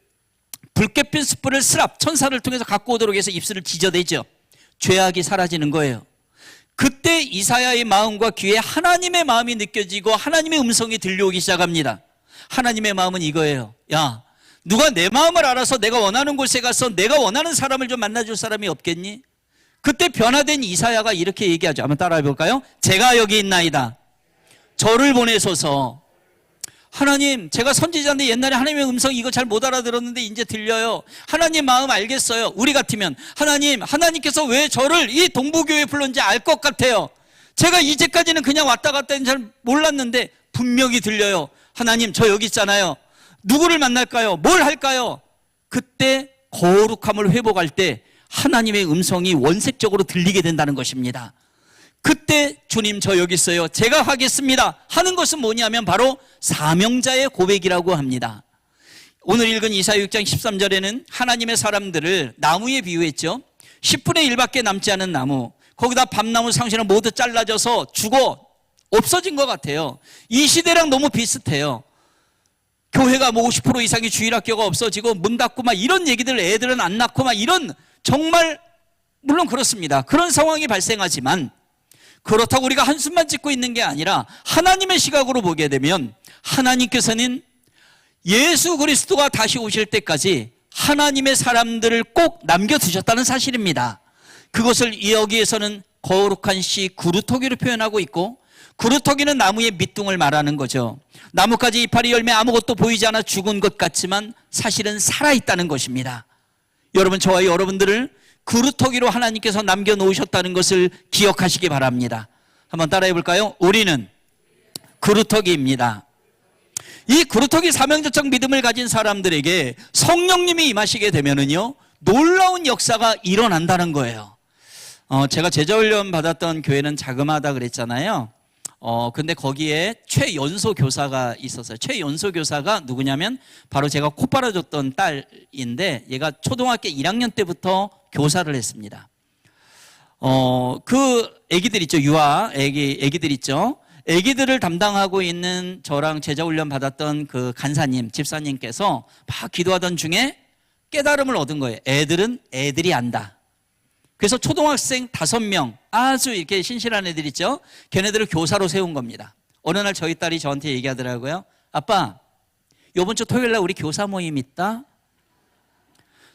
붉게 핀 숯불을 스랍 천사를 통해서 갖고 오도록 해서 입술을 지져대죠. 죄악이 사라지는 거예요. 그때 이사야의 마음과 귀에 하나님의 마음이 느껴지고 하나님의 음성이 들려오기 시작합니다. 하나님의 마음은 이거예요. 야, 누가 내 마음을 알아서 내가 원하는 곳에 가서 내가 원하는 사람을 좀 만나줄 사람이 없겠니? 그때 변화된 이사야가 이렇게 얘기하죠. 한번 따라해 볼까요? 제가 여기 있나이다. 저를 보내소서. 하나님, 제가 선지자인데 옛날에 하나님의 음성 이거 잘 못 알아들었는데 이제 들려요. 하나님 마음 알겠어요. 우리 같으면 하나님께서 왜 저를 이 동부교회에 불렀는지 알 것 같아요. 제가 이제까지는 그냥 왔다 갔다 했는지 잘 몰랐는데 분명히 들려요. 하나님, 저 여기 있잖아요. 누구를 만날까요? 뭘 할까요? 그때 거룩함을 회복할 때 하나님의 음성이 원색적으로 들리게 된다는 것입니다. 그때 주님 저 여기 있어요, 제가 하겠습니다 하는 것은 뭐냐면 바로 사명자의 고백이라고 합니다. 오늘 읽은 이사야 6장 13절에는 하나님의 사람들을 나무에 비유했죠. 10분의 1밖에 남지 않은 나무, 거기다 밤나무 상실은 모두 잘라져서 죽어 없어진 것 같아요. 이 시대랑 너무 비슷해요. 교회가 뭐 50% 이상이 주일학교가 없어지고 문 닫고 막 이런 얘기들, 애들은 안 낳고 막 이런, 정말 물론 그렇습니다. 그런 상황이 발생하지만 그렇다고 우리가 한숨만 짓고 있는 게 아니라 하나님의 시각으로 보게 되면 하나님께서는 예수 그리스도가 다시 오실 때까지 하나님의 사람들을 꼭 남겨두셨다는 사실입니다. 그것을 여기에서는 거룩한 씨 구루토기로 표현하고 있고, 구루토기는 나무의 밑둥을 말하는 거죠. 나뭇가지 이파리 열매 아무것도 보이지 않아 죽은 것 같지만 사실은 살아있다는 것입니다. 여러분, 저와 여러분들을 구루토기로 하나님께서 남겨놓으셨다는 것을 기억하시기 바랍니다. 한번 따라해 볼까요? 우리는 구루토기입니다. 이 구루토기 사명자적 믿음을 가진 사람들에게 성령님이 임하시게 되면은요, 놀라운 역사가 일어난다는 거예요. 제가 제자훈련 받았던 교회는 자그마하다 그랬잖아요. 근데 거기에 최연소 교사가 있었어요. 최연소 교사가 누구냐면 바로 제가 코 빨아줬던 딸인데, 얘가 초등학교 1학년 때부터 교사를 했습니다. 그 애기들 있죠, 유아 애기들 있죠. 애기들을 담당하고 있는 저랑 제자훈련 받았던 그 간사님, 집사님께서 막 기도하던 중에 깨달음을 얻은 거예요. 애들은 애들이 안다. 그래서 초등학생 5명, 아주 이렇게 신실한 애들 있죠, 걔네들을 교사로 세운 겁니다. 어느 날 저희 딸이 저한테 얘기하더라고요. 아빠, 이번 주 토요일 날 우리 교사 모임 있다.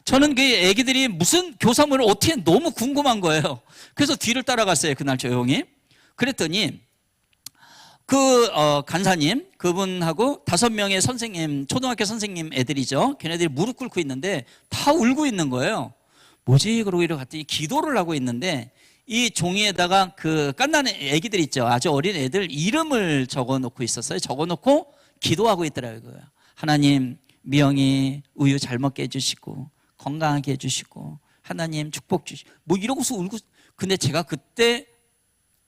저는 그 애기들이 무슨 교사 모임을 어떻게 너무 궁금한 거예요. 그래서 뒤를 따라갔어요, 그날 조용히. 그랬더니 간사님, 그분하고 5명의 선생님, 초등학교 선생님 애들이죠. 걔네들이 무릎 꿇고 있는데 다 울고 있는 거예요. 뭐지? 그러고 이러고 갔더니 기도를 하고 있는데, 이 종이에다가 그 깐난애 애기들 있죠, 아주 어린 애들 이름을 적어 놓고 있었어요. 적어 놓고 기도하고 있더라고요. 하나님, 미영이 우유 잘 먹게 해주시고 건강하게 해주시고 하나님 축복 주시고 뭐 이러고서 울고. 근데 제가 그때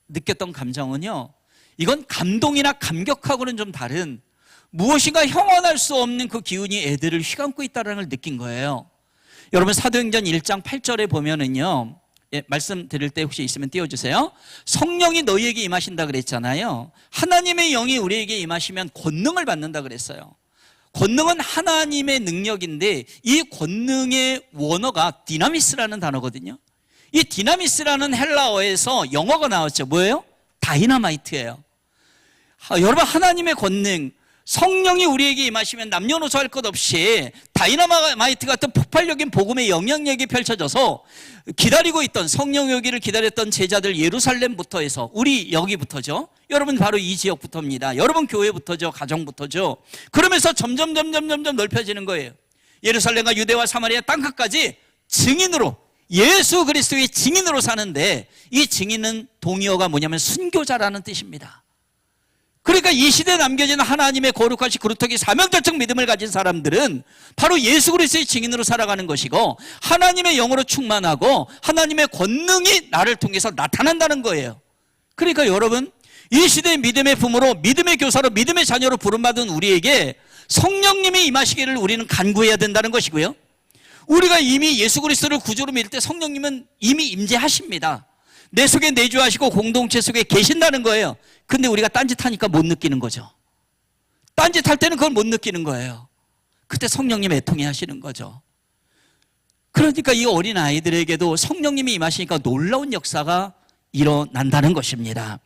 느꼈던 감정은요, 이건 감동이나 감격하고는 좀 다른, 무엇인가 형언할 수 없는 그 기운이 애들을 휘감고 있다는 걸 느낀 거예요. 여러분, 사도행전 1장 8절에 보면은요, 말씀드릴 때 혹시 있으면 띄워주세요. 성령이 너희에게 임하신다 그랬잖아요. 하나님의 영이 우리에게 임하시면 권능을 받는다 그랬어요. 권능은 하나님의 능력인데, 이 권능의 원어가 디나미스라는 단어거든요. 이 디나미스라는 헬라어에서 영어가 나왔죠. 뭐예요? 다이너마이트예요. 여러분, 하나님의 권능, 성령이 우리에게 임하시면 남녀노소 할 것 없이 다이너마이트 같은 폭발적인 복음의 영향력이 펼쳐져서 기다리고 있던, 성령 오기를 기다렸던 제자들 예루살렘부터 해서 우리 여기부터죠. 여러분, 바로 이 지역부터입니다. 여러분 교회부터죠. 가정부터죠. 그러면서 점점 넓혀지는 거예요. 예루살렘과 유대와 사마리아 땅끝까지 증인으로, 예수 그리스도의 증인으로 사는데, 이 증인은 동의어가 뭐냐면 순교자라는 뜻입니다. 그러니까 이 시대에 남겨진 하나님의 거룩하신 구루토기 사명자적 믿음을 가진 사람들은 바로 예수 그리스도의 증인으로 살아가는 것이고, 하나님의 영으로 충만하고 하나님의 권능이 나를 통해서 나타난다는 거예요. 그러니까 여러분, 이 시대의 믿음의 부모로, 믿음의 교사로, 믿음의 자녀로 부름받은 우리에게 성령님이 임하시기를 우리는 간구해야 된다는 것이고요, 우리가 이미 예수 그리스도를 구주로 믿을 때 성령님은 이미 임재하십니다. 내 속에 내주하시고 공동체 속에 계신다는 거예요. 근데 우리가 딴짓하니까 못 느끼는 거죠. 딴짓할 때는 그걸 못 느끼는 거예요. 그때 성령님 애통해 하시는 거죠. 그러니까 이 어린 아이들에게도 성령님이 임하시니까 놀라운 역사가 일어난다는 것입니다.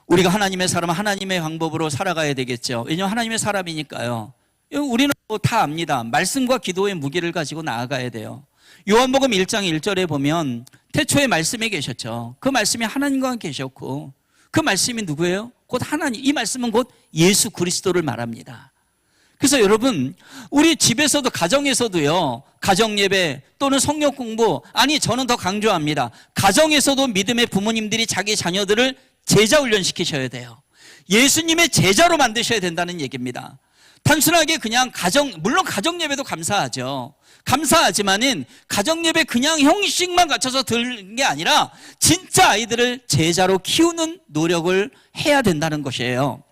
우리가 하나님의 사람, 하나님의 방법으로 살아가야 되겠죠. 왜냐하면 하나님의 사람이니까요. 우리는 다 압니다. 말씀과 기도의 무게를 가지고 나아가야 돼요. 요한복음 1장 1절에 보면 태초에 말씀이 계셨죠. 그 말씀이 하나님과 함께 계셨고, 그 말씀이 누구예요? 곧 하나님. 이 말씀은 곧 예수 그리스도를 말합니다. 그래서 여러분, 우리 집에서도, 가정에서도요, 가정예배 또는 성경 공부, 아니 저는 더 강조합니다. 가정에서도 믿음의 부모님들이 자기 자녀들을 제자 훈련시키셔야 돼요. 예수님의 제자로 만드셔야 된다는 얘기입니다. 단순하게 그냥 물론 가정 예배도 감사하죠. 감사하지만은 가정 예배 그냥 형식만 갖춰서 드는 게 아니라 진짜 아이들을 제자로 키우는 노력을 해야 된다는 것이에요.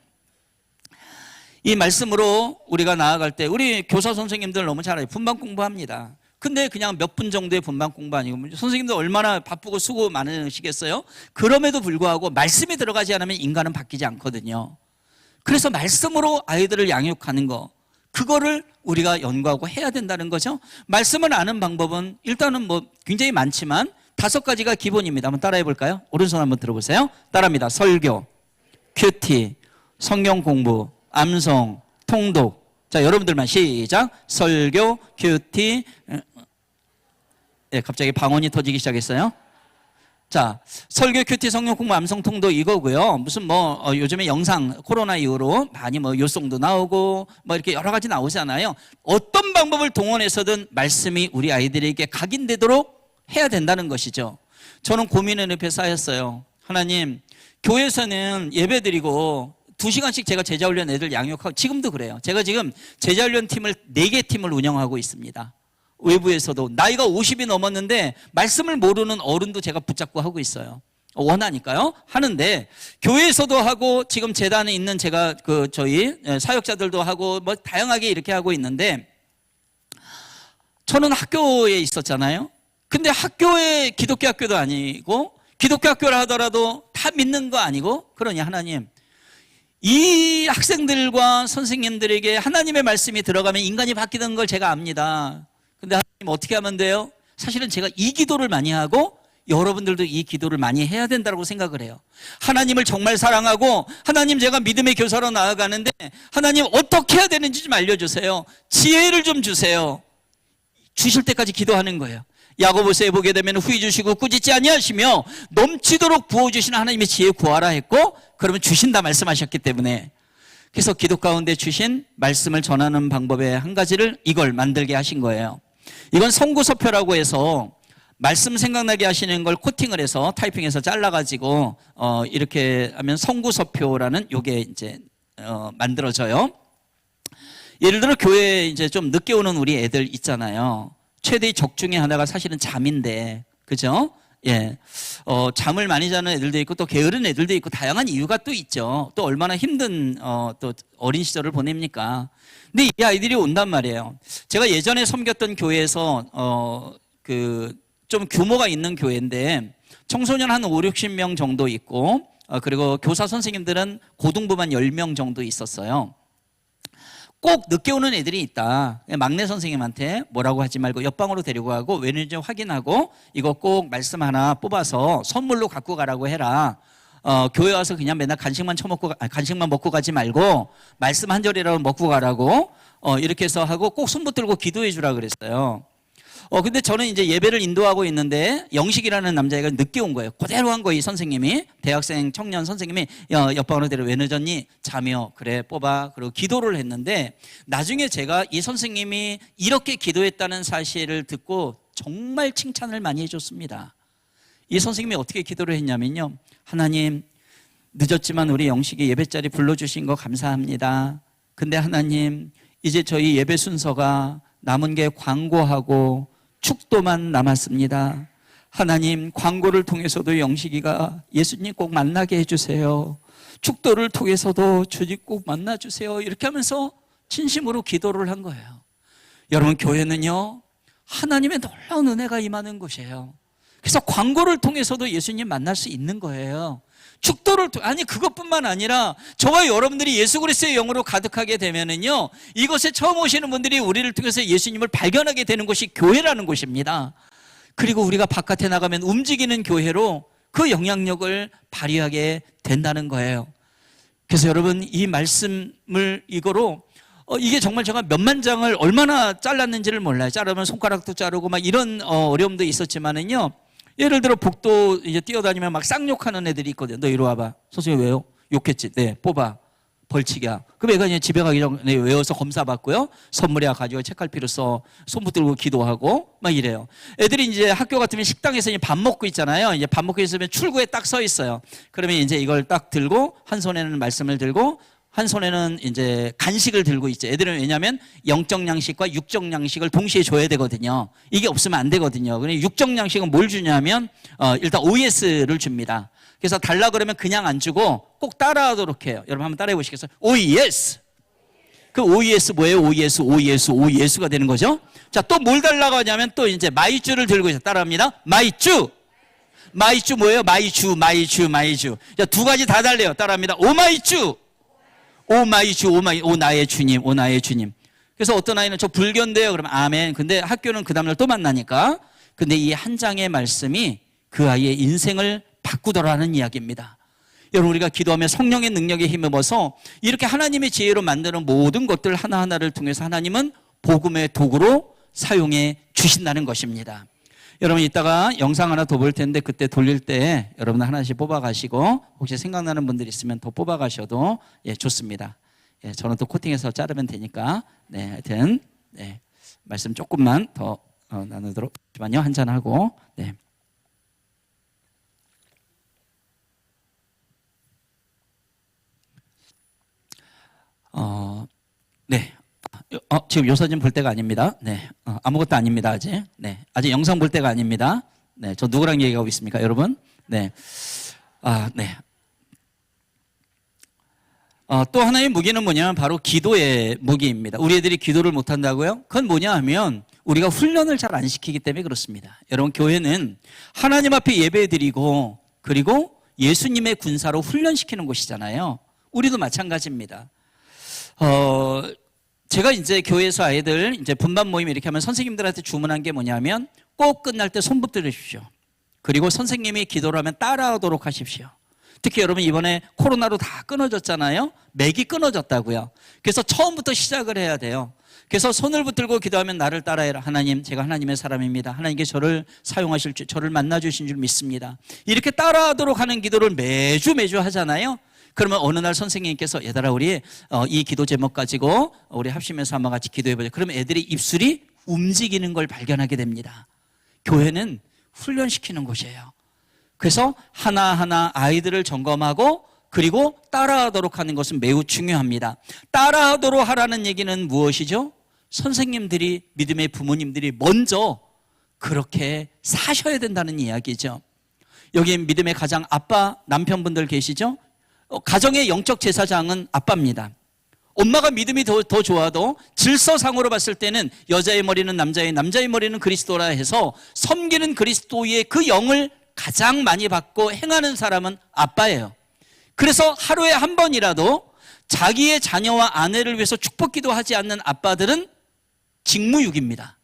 이 말씀으로 우리가 나아갈 때 우리 교사 선생님들 너무 잘 알아요. 분반 공부합니다. 근데 그냥 몇 분 정도의 분반 공부 아니고 선생님들 얼마나 바쁘고 수고 많으시겠어요? 그럼에도 불구하고 말씀이 들어가지 않으면 인간은 바뀌지 않거든요. 그래서 말씀으로 아이들을 양육하는 거, 그거를 우리가 연구하고 해야 된다는 거죠. 말씀을 아는 방법은 일단은 뭐 굉장히 많지만 5가지가 기본입니다. 한번 따라해 볼까요? 오른손 한번 들어보세요. 따라합니다. 설교, 큐티, 성경 공부, 암송, 통독. 자, 여러분들만 시작. 설교, 큐티. 갑자기 방언이 터지기 시작했어요. 자, 설교, 큐티, 성경 공부, 암송, 통독 이거고요. 무슨 요즘에 영상 코로나 이후로 많이 요송도 나오고 이렇게 여러 가지 나오잖아요. 어떤 방법을 동원해서든 말씀이 우리 아이들에게 각인되도록 해야 된다는 것이죠. 저는 고민의 늪에 쌓였어요. 하나님, 교회에서는 예배드리고 2시간씩 제가 제자훈련 애들 양육하고 지금도 그래요. 제가 지금 제자훈련 팀을 4개 팀을 운영하고 있습니다. 외부에서도 나이가 50이 넘었는데 말씀을 모르는 어른도 제가 붙잡고 하고 있어요. 원하니까요. 하는데 교회에서도 하고 지금 재단에 있는 제가 저희 사역자들도 하고 다양하게 이렇게 하고 있는데 저는 학교에 있었잖아요. 근데 학교에 기독교 학교도 아니고 기독교 학교라 하더라도 다 믿는 거 아니고 그러니 하나님 이 학생들과 선생님들에게 하나님의 말씀이 들어가면 인간이 바뀌는 걸 제가 압니다. 근데 하나님 어떻게 하면 돼요? 사실은 제가 이 기도를 많이 하고 여러분들도 이 기도를 많이 해야 된다고 생각을 해요. 하나님을 정말 사랑하고 하나님 제가 믿음의 교사로 나아가는데 하나님 어떻게 해야 되는지 좀 알려주세요. 지혜를 좀 주세요. 주실 때까지 기도하는 거예요. 야고보서에 보게 되면 후히 주시고 꾸짖지 아니하시며 넘치도록 부어주시는 하나님의 지혜 구하라 했고 그러면 주신다 말씀하셨기 때문에 그래서 기도 가운데 주신 말씀을 전하는 방법의 한 가지를 이걸 만들게 하신 거예요. 이건 성구서표라고 해서 말씀 생각나게 하시는 걸 코팅을 해서 타이핑해서 잘라가지고 이렇게 하면 성구서표라는 요게 이제 만들어져요. 예를 들어 교회에 이제 좀 늦게 오는 우리 애들 있잖아요. 최대의 적 중에 하나가 사실은 잠인데, 그죠? 예. 잠을 많이 자는 애들도 있고 또 게으른 애들도 있고 다양한 이유가 또 있죠. 또 얼마나 힘든 또 어린 시절을 보냅니까? 근데 이 아이들이 온단 말이에요. 제가 예전에 섬겼던 교회에서 좀 규모가 있는 교회인데 청소년 한 5, 60명 정도 있고 그리고 교사 선생님들은 고등부만 10명 정도 있었어요. 꼭 늦게 오는 애들이 있다. 막내 선생님한테 뭐라고 하지 말고 옆방으로 데리고 가고 왜 좀 확인하고 이거 꼭 말씀 하나 뽑아서 선물로 갖고 가라고 해라. 교회 와서 그냥 맨날 간식만 먹고 가지 말고 말씀 한 절이라도 먹고 가라고 이렇게 해서 하고 꼭 손 붙들고 기도해 주라 그랬어요. 근데 저는 이제 예배를 인도하고 있는데 영식이라는 남자애가 늦게 온 거예요. 그대로 한 거예요. 이 선생님이 대학생 청년 선생님이 옆방으로 데려 왜 늦었니? 자며 그래 뽑아. 그리고 기도를 했는데 나중에 제가 이 선생님이 이렇게 기도했다는 사실을 듣고 정말 칭찬을 많이 해줬습니다. 이 선생님이 어떻게 기도를 했냐면요. 하나님 늦었지만 우리 영식이 예배자리 불러주신 거 감사합니다. 근데 하나님 이제 저희 예배 순서가 남은 게 광고하고 축도만 남았습니다. 하나님 광고를 통해서도 영식이가 예수님 꼭 만나게 해주세요. 축도를 통해서도 주님 꼭 만나주세요. 이렇게 하면서 진심으로 기도를 한 거예요. 여러분 교회는요 하나님의 놀라운 은혜가 임하는 곳이에요. 그래서 광고를 통해서도 예수님 만날 수 있는 거예요. 축도를 아니 그것뿐만 아니라 저와 여러분들이 예수 그리스도의 영으로 가득하게 되면은요 이것에 처음 오시는 분들이 우리를 통해서 예수님을 발견하게 되는 곳이 교회라는 곳입니다. 그리고 우리가 바깥에 나가면 움직이는 교회로 그 영향력을 발휘하게 된다는 거예요. 그래서 여러분 이 말씀을 이거로 이게 정말 제가 몇만 장을 얼마나 잘랐는지를 몰라요. 자르면 손가락도 자르고 막 이런 어려움도 있었지만은요. 예를 들어 복도 이제 뛰어다니면 막 쌍욕하는 애들이 있거든요. 너 이리 와봐. 선생님 왜요? 욕했지. 네, 뽑아. 벌칙이야. 그럼 애가 이제 집에 가기 전에 외워서 검사 받고요. 선물이야 가지고 책갈피로 써. 손 붙들고 기도하고 막 이래요. 애들이 이제 학교 같으면 식당에서 이제 밥 먹고 있잖아요. 이제 밥 먹고 있으면 출구에 딱 서 있어요. 그러면 이제 이걸 딱 들고 한 손에는 말씀을 들고 한 손에는 이제 간식을 들고 있죠. 애들은 왜냐하면 영적 양식과 육적 양식을 동시에 줘야 되거든요. 이게 없으면 안 되거든요. 그런데 육적 양식은 뭘 주냐면 일단 OS를 줍니다. 그래서 달라 그러면 그냥 안 주고 꼭 따라하도록 해요. 여러분 한번 따라해 보시겠어요? OES. 그 OES 뭐예요? OES가 되는 거죠. 자, 또 뭘 달라고 하냐면 또 이제 마이쮸를 들고 있어요. 따라합니다. 마이쮸 뭐예요? 마이주. 자, 두 가지 다 달래요. 따라합니다. 오마이쮸. 오 나의 주님. 그래서 어떤 아이는 저 불교인데요. 그러면 아멘. 근데 학교는 그 다음날 또 만나니까. 근데 이 한 장의 말씀이 그 아이의 인생을 바꾸더라는 이야기입니다. 여러분, 우리가 기도하며 성령의 능력에 힘입어서 이렇게 하나님의 지혜로 만드는 모든 것들 하나하나를 통해서 하나님은 복음의 도구로 사용해 주신다는 것입니다. 여러분, 이따가 영상 하나 더 볼 텐데 그때 돌릴 때 여러분 하나씩 뽑아가시고 혹시 생각나는 분들 있으면 더 뽑아가셔도 좋습니다. 저는 또 코팅해서 자르면 되니까. 네, 하여튼 말씀 조금만 더 나누도록. 잠시만요. 한잔하고. 네. 네. 지금 요 사진 볼 때가 아닙니다. 네. 아무것도 아닙니다, 아직. 네. 아직 영상 볼 때가 아닙니다. 네. 저 누구랑 얘기하고 있습니까, 여러분? 네. 네. 또 하나의 무기는 뭐냐면 바로 기도의 무기입니다. 우리 애들이 기도를 못 한다고요? 그건 뭐냐 하면 우리가 훈련을 잘 안 시키기 때문에 그렇습니다. 여러분, 교회는 하나님 앞에 예배드리고 그리고 예수님의 군사로 훈련시키는 곳이잖아요. 우리도 마찬가지입니다. 제가 이제 교회에서 아이들 이제 분반 모임 이렇게 하면 선생님들한테 주문한 게 뭐냐면 꼭 끝날 때 손 붙들으십시오. 그리고 선생님이 기도를 하면 따라하도록 하십시오. 특히 여러분 이번에 코로나로 다 끊어졌잖아요. 맥이 끊어졌다고요. 그래서 처음부터 시작을 해야 돼요. 그래서 손을 붙들고 기도하면 나를 따라해라. 하나님, 제가 하나님의 사람입니다. 하나님께 저를 사용하실 줄, 저를 만나주신 줄 믿습니다. 이렇게 따라하도록 하는 기도를 매주 하잖아요. 그러면 어느 날 선생님께서 얘들아 우리 이 기도 제목 가지고 우리 합심해서 한번 같이 기도해보자. 그러면 애들이 입술이 움직이는 걸 발견하게 됩니다. 교회는 훈련시키는 곳이에요. 그래서 하나하나 아이들을 점검하고 그리고 따라하도록 하는 것은 매우 중요합니다. 따라하도록 하라는 얘기는 무엇이죠? 선생님들이, 믿음의 부모님들이 먼저 그렇게 사셔야 된다는 이야기죠. 여기 믿음의 가장 아빠, 남편분들 계시죠? 가정의 영적 제사장은 아빠입니다. 엄마가 믿음이 더 좋아도 질서상으로 봤을 때는 여자의 머리는 남자의 머리는 그리스도라 해서 섬기는 그리스도의 그 영을 가장 많이 받고 행하는 사람은 아빠예요. 그래서 하루에 한 번이라도 자기의 자녀와 아내를 위해서 축복 기도하지 않는 아빠들은 직무유기입니다.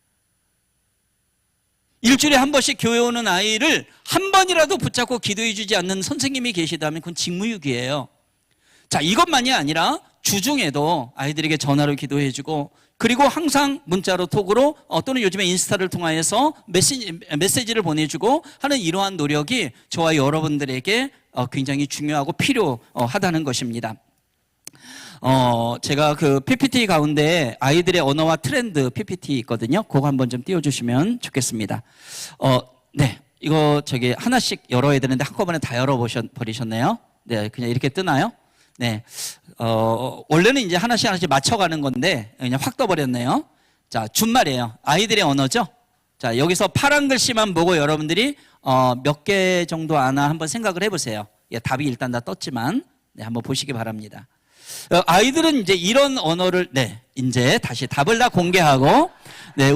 일주일에 한 번씩 교회 오는 아이를 한 번이라도 붙잡고 기도해 주지 않는 선생님이 계시다면 그건 직무유기예요. 자, 이것만이 아니라 주중에도 아이들에게 전화로 기도해 주고 그리고 항상 문자로 톡으로 또는 요즘에 인스타를 통하여서 메시지를 보내주고 하는 이러한 노력이 저와 여러분들에게 굉장히 중요하고 필요하다는 것입니다. 제가 그 PPT 가운데 아이들의 언어와 트렌드 PPT 있거든요. 그거 한번 좀 띄워주시면 좋겠습니다. 네. 이거 하나씩 열어야 되는데 한꺼번에 다 열어버리셨네요. 네. 그냥 이렇게 뜨나요? 네. 원래는 이제 하나씩 맞춰가는 건데 그냥 확 떠버렸네요. 자, 준말이에요. 아이들의 언어죠? 자, 여기서 파란 글씨만 보고 여러분들이 몇 개 정도 아나 한번 생각을 해보세요. 예, 답이 일단 다 떴지만 네, 한번 보시기 바랍니다. 아이들은 이제 이런 언어를 이제 다시 답을 다 공개하고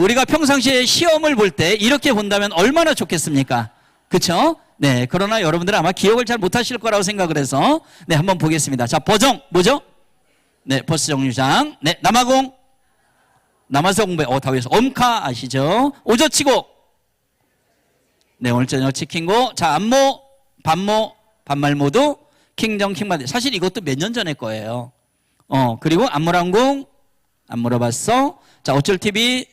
우리가 평상시에 시험을 볼 때 이렇게 본다면 얼마나 좋겠습니까? 그렇죠? 네, 그러나 여러분들은 아마 기억을 잘 못하실 거라고 생각을 해서 한번 보겠습니다. 자, 버정 뭐죠? 네, 버스 정류장. 네, 남아서 공부해. 다 외워서 엄카 아시죠? 오저치고. 네, 오늘 저녁 치킨고. 자, 안모, 반모, 반말 모두 킹정 킹마드. 사실 이것도 몇 년 전의 거예요. 그리고 안무랑궁 안 물어봤어. 자, 어쩔 TV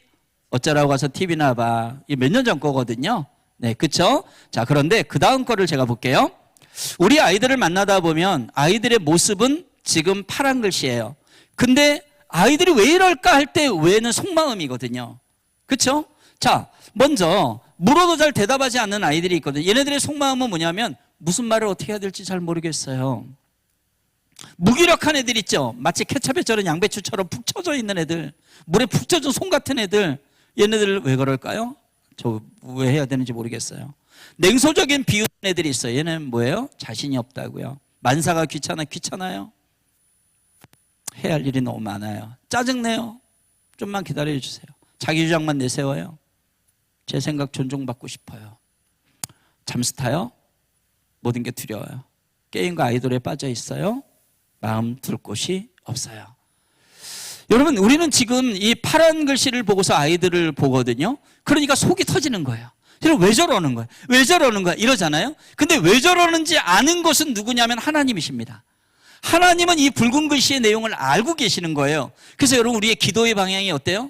어쩌라고 가서 TV나 봐. 이게 몇 년 전 거거든요. 네, 그쵸? 자, 그런데 그 다음 거를 제가 볼게요. 우리 아이들을 만나다 보면 아이들의 모습은 지금 파란 글씨예요. 근데 아이들이 왜 이럴까 할 때 왜는 속마음이거든요. 그쵸? 자, 먼저 물어도 잘 대답하지 않는 아이들이 있거든요. 얘네들의 속마음은 뭐냐면 무슨 말을 어떻게 해야 될지 잘 모르겠어요. 무기력한 애들 있죠. 마치 케첩에 절은 양배추처럼 푹 처져 있는 애들, 물에 푹 젖은 송 같은 애들, 얘네들 왜 그럴까요? 저 왜 해야 되는지 모르겠어요. 냉소적인 비웃는 애들이 있어요. 얘는 뭐예요? 자신이 없다고요. 만사가 귀찮아요? 해야 할 일이 너무 많아요. 짜증내요. 좀만 기다려 주세요. 자기 주장만 내세워요. 제 생각 존중받고 싶어요. 잠수 타요? 모든 게 두려워요. 게임과 아이돌에 빠져 있어요. 마음 둘 곳이 없어요. 여러분, 우리는 지금 이 파란 글씨를 보고서 아이들을 보거든요. 그러니까 속이 터지는 거예요. 왜 저러는 거예요? 왜 저러는 거야? 이러잖아요. 근데 왜 저러는지 아는 것은 누구냐면 하나님이십니다. 하나님은 이 붉은 글씨의 내용을 알고 계시는 거예요. 그래서 여러분, 우리의 기도의 방향이 어때요?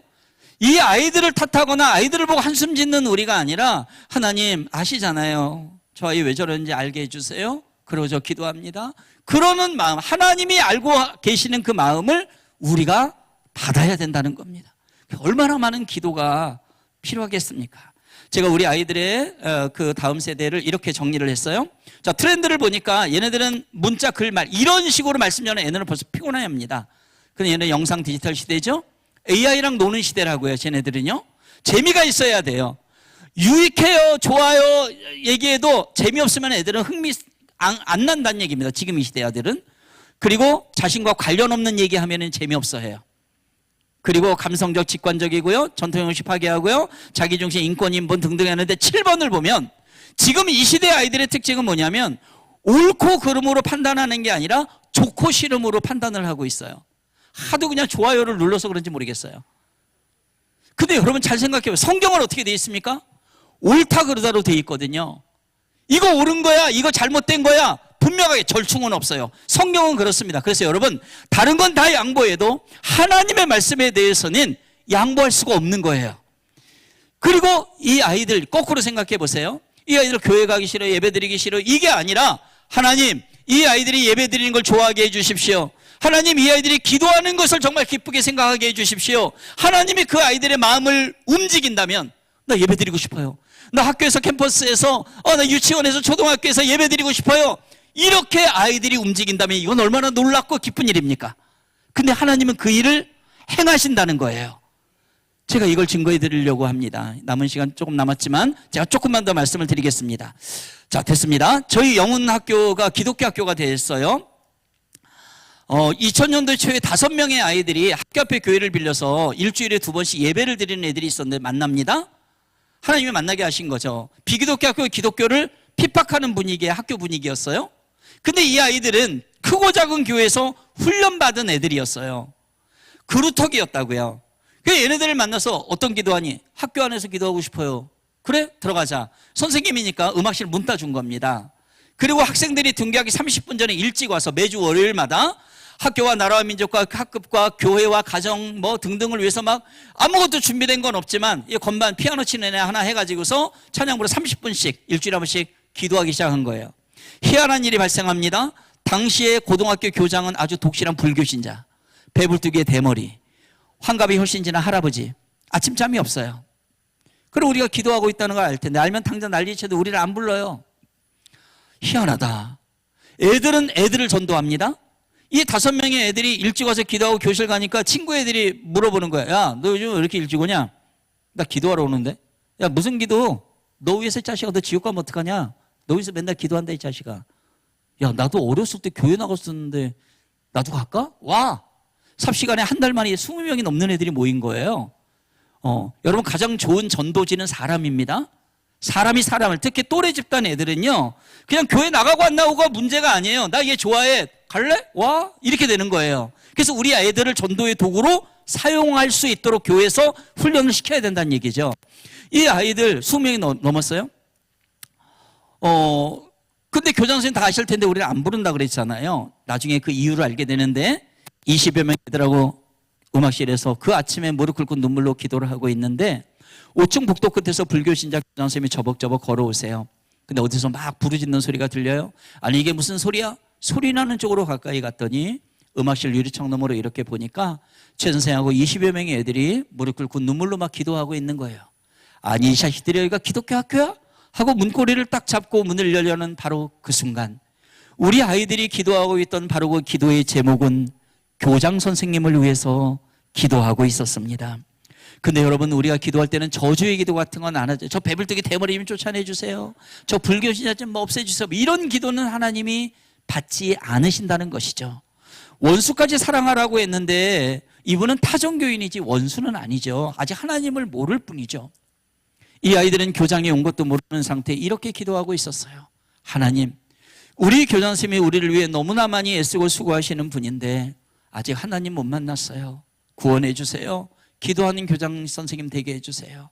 이 아이들을 탓하거나 아이들을 보고 한숨 짓는 우리가 아니라, 하나님 아시잖아요. 저 아이 왜 저러는지 알게 해주세요. 그러고 저 기도합니다. 그러는 마음, 하나님이 알고 계시는 그 마음을 우리가 받아야 된다는 겁니다. 얼마나 많은 기도가 필요하겠습니까? 제가 우리 아이들의 그 다음 세대를 이렇게 정리를 했어요. 자, 트렌드를 보니까 얘네들은 문자, 글말 이런 식으로 말씀 전에 얘네는 벌써 피곤해합니다. 근데 얘네 영상 디지털 시대죠. AI랑 노는 시대라고요. 쟤네들은요. 재미가 있어야 돼요. 유익해요, 좋아요 얘기해도 재미없으면 애들은 흥미 안 난다는 얘기입니다. 지금 이 시대 아들은. 그리고 자신과 관련 없는 얘기하면 재미없어 해요. 그리고 감성적, 직관적이고요. 전통형식 파괴하고요. 자기중심, 인권, 인본 등등 하는데 7번을 보면 지금 이 시대 아이들의 특징은 뭐냐면 옳고 그름으로 판단하는 게 아니라 좋고 싫음으로 판단을 하고 있어요. 하도 그냥 좋아요를 눌러서 그런지 모르겠어요. 근데 여러분 잘 생각해봐요. 성경은 어떻게 돼 있습니까? 옳다 그르다로 돼 있거든요. 이거 옳은 거야, 이거 잘못된 거야, 분명하게 절충은 없어요. 성경은 그렇습니다. 그래서 여러분, 다른 건 다 양보해도 하나님의 말씀에 대해서는 양보할 수가 없는 거예요. 그리고 이 아이들 거꾸로 생각해 보세요. 이 아이들 교회 가기 싫어, 예배 드리기 싫어, 이게 아니라 하나님, 이 아이들이 예배 드리는 걸 좋아하게 해 주십시오. 하나님, 이 아이들이 기도하는 것을 정말 기쁘게 생각하게 해 주십시오. 하나님이 그 아이들의 마음을 움직인다면 나 예배 드리고 싶어요. 나 학교에서, 캠퍼스에서, 나 유치원에서, 초등학교에서 예배 드리고 싶어요. 이렇게 아이들이 움직인다면 이건 얼마나 놀랍고 기쁜 일입니까? 근데 하나님은 그 일을 행하신다는 거예요. 제가 이걸 증거해 드리려고 합니다. 남은 시간 조금 남았지만 제가 조금만 더 말씀을 드리겠습니다. 자, 됐습니다. 저희 영훈학교가 기독교 학교가 됐어요. 2000년도 초에 5명의 아이들이 학교 앞에 교회를 빌려서 일주일에 2번씩 예배를 드리는 애들이 있었는데 만납니다. 하나님이 만나게 하신 거죠. 비기독교 학교 기독교를 핍박하는 분위기의 학교 분위기였어요. 근데 이 아이들은 크고 작은 교회에서 훈련받은 애들이었어요. 그루터기였다고요. 그래서 얘네들을 만나서 어떤 기도하니? 학교 안에서 기도하고 싶어요. 그래? 들어가자. 선생님이니까 음악실 문 따준 겁니다. 그리고 학생들이 등교하기 30분 전에 일찍 와서 매주 월요일마다 학교와 나라와 민족과 학급과 교회와 가정 뭐 등등을 위해서 막 아무것도 준비된 건 없지만 이 건반 피아노 치는 애 하나 해가지고서 찬양부로 30분씩 일주일에 한 번씩 기도하기 시작한 거예요. 희한한 일이 발생합니다. 당시에 고등학교 교장은 아주 독실한 불교신자, 배불뚝이의 대머리, 환갑이 훨씬 지난 할아버지, 아침잠이 없어요. 그럼 우리가 기도하고 있다는 걸 알 텐데 알면 당장 난리쳐도 우리를 안 불러요. 희한하다. 애들은 애들을 전도합니다. 이 5명의 애들이 일찍 와서 기도하고 교실 가니까 친구 애들이 물어보는 거야. 야, 너 요즘 왜 이렇게 일찍 오냐? 나 기도하러 오는데. 야, 무슨 기도? 너 위해서 자식아, 너 지옥 가면 어떡하냐? 너 위해서 맨날 기도한다 이 자식아. 야, 나도 어렸을 때 교회 나갔었는데 나도 갈까? 와. 삽시간에 한 달 만에 20명이 넘는 애들이 모인 거예요. 여러분, 가장 좋은 전도지는 사람입니다. 사람이 사람을, 특히 또래 집단 애들은요, 그냥 교회 나가고 안 나오고가 문제가 아니에요. 나 얘 좋아해. 갈래? 와? 이렇게 되는 거예요. 그래서 우리 아이들을 전도의 도구로 사용할 수 있도록 교회에서 훈련을 시켜야 된다는 얘기죠. 이 아이들 20명이 넘었어요. 근데 교장 선생님 다 아실 텐데 우리를 안 부른다 그랬잖아요. 나중에 그 이유를 알게 되는데 20여 명 애들하고 음악실에서 그 아침에 무릎 꿇고 눈물로 기도를 하고 있는데 5층 복도 끝에서 불교신자 교장 선생님이 저벅저벅 걸어오세요. 근데 어디서 막 부르짖는 소리가 들려요. 아니 이게 무슨 소리야? 소리 나는 쪽으로 가까이 갔더니 음악실 유리창 너머로 이렇게 보니까 최 선생하고 20여 명의 애들이 무릎 꿇고 눈물로 막 기도하고 있는 거예요. 아니 이 자식들이 여기가 기독교 학교야? 하고 문고리를 딱 잡고 문을 열려는 바로 그 순간 우리 아이들이 기도하고 있던 바로 그 기도의 제목은 교장 선생님을 위해서 기도하고 있었습니다. 근데 여러분, 우리가 기도할 때는 저주의 기도 같은 건 안 하죠. 저 배불뚝이 대머리님 쫓아내주세요, 저 불교신자 좀 없애주세요, 이런 기도는 하나님이 받지 않으신다는 것이죠. 원수까지 사랑하라고 했는데 이분은 타종교인이지 원수는 아니죠. 아직 하나님을 모를 뿐이죠. 이 아이들은 교장에 온 것도 모르는 상태에 이렇게 기도하고 있었어요. 하나님, 우리 교장 선생님이 우리를 위해 너무나 많이 애쓰고 수고하시는 분인데 아직 하나님 못 만났어요. 구원해 주세요. 기도하는 교장 선생님 되게 해주세요.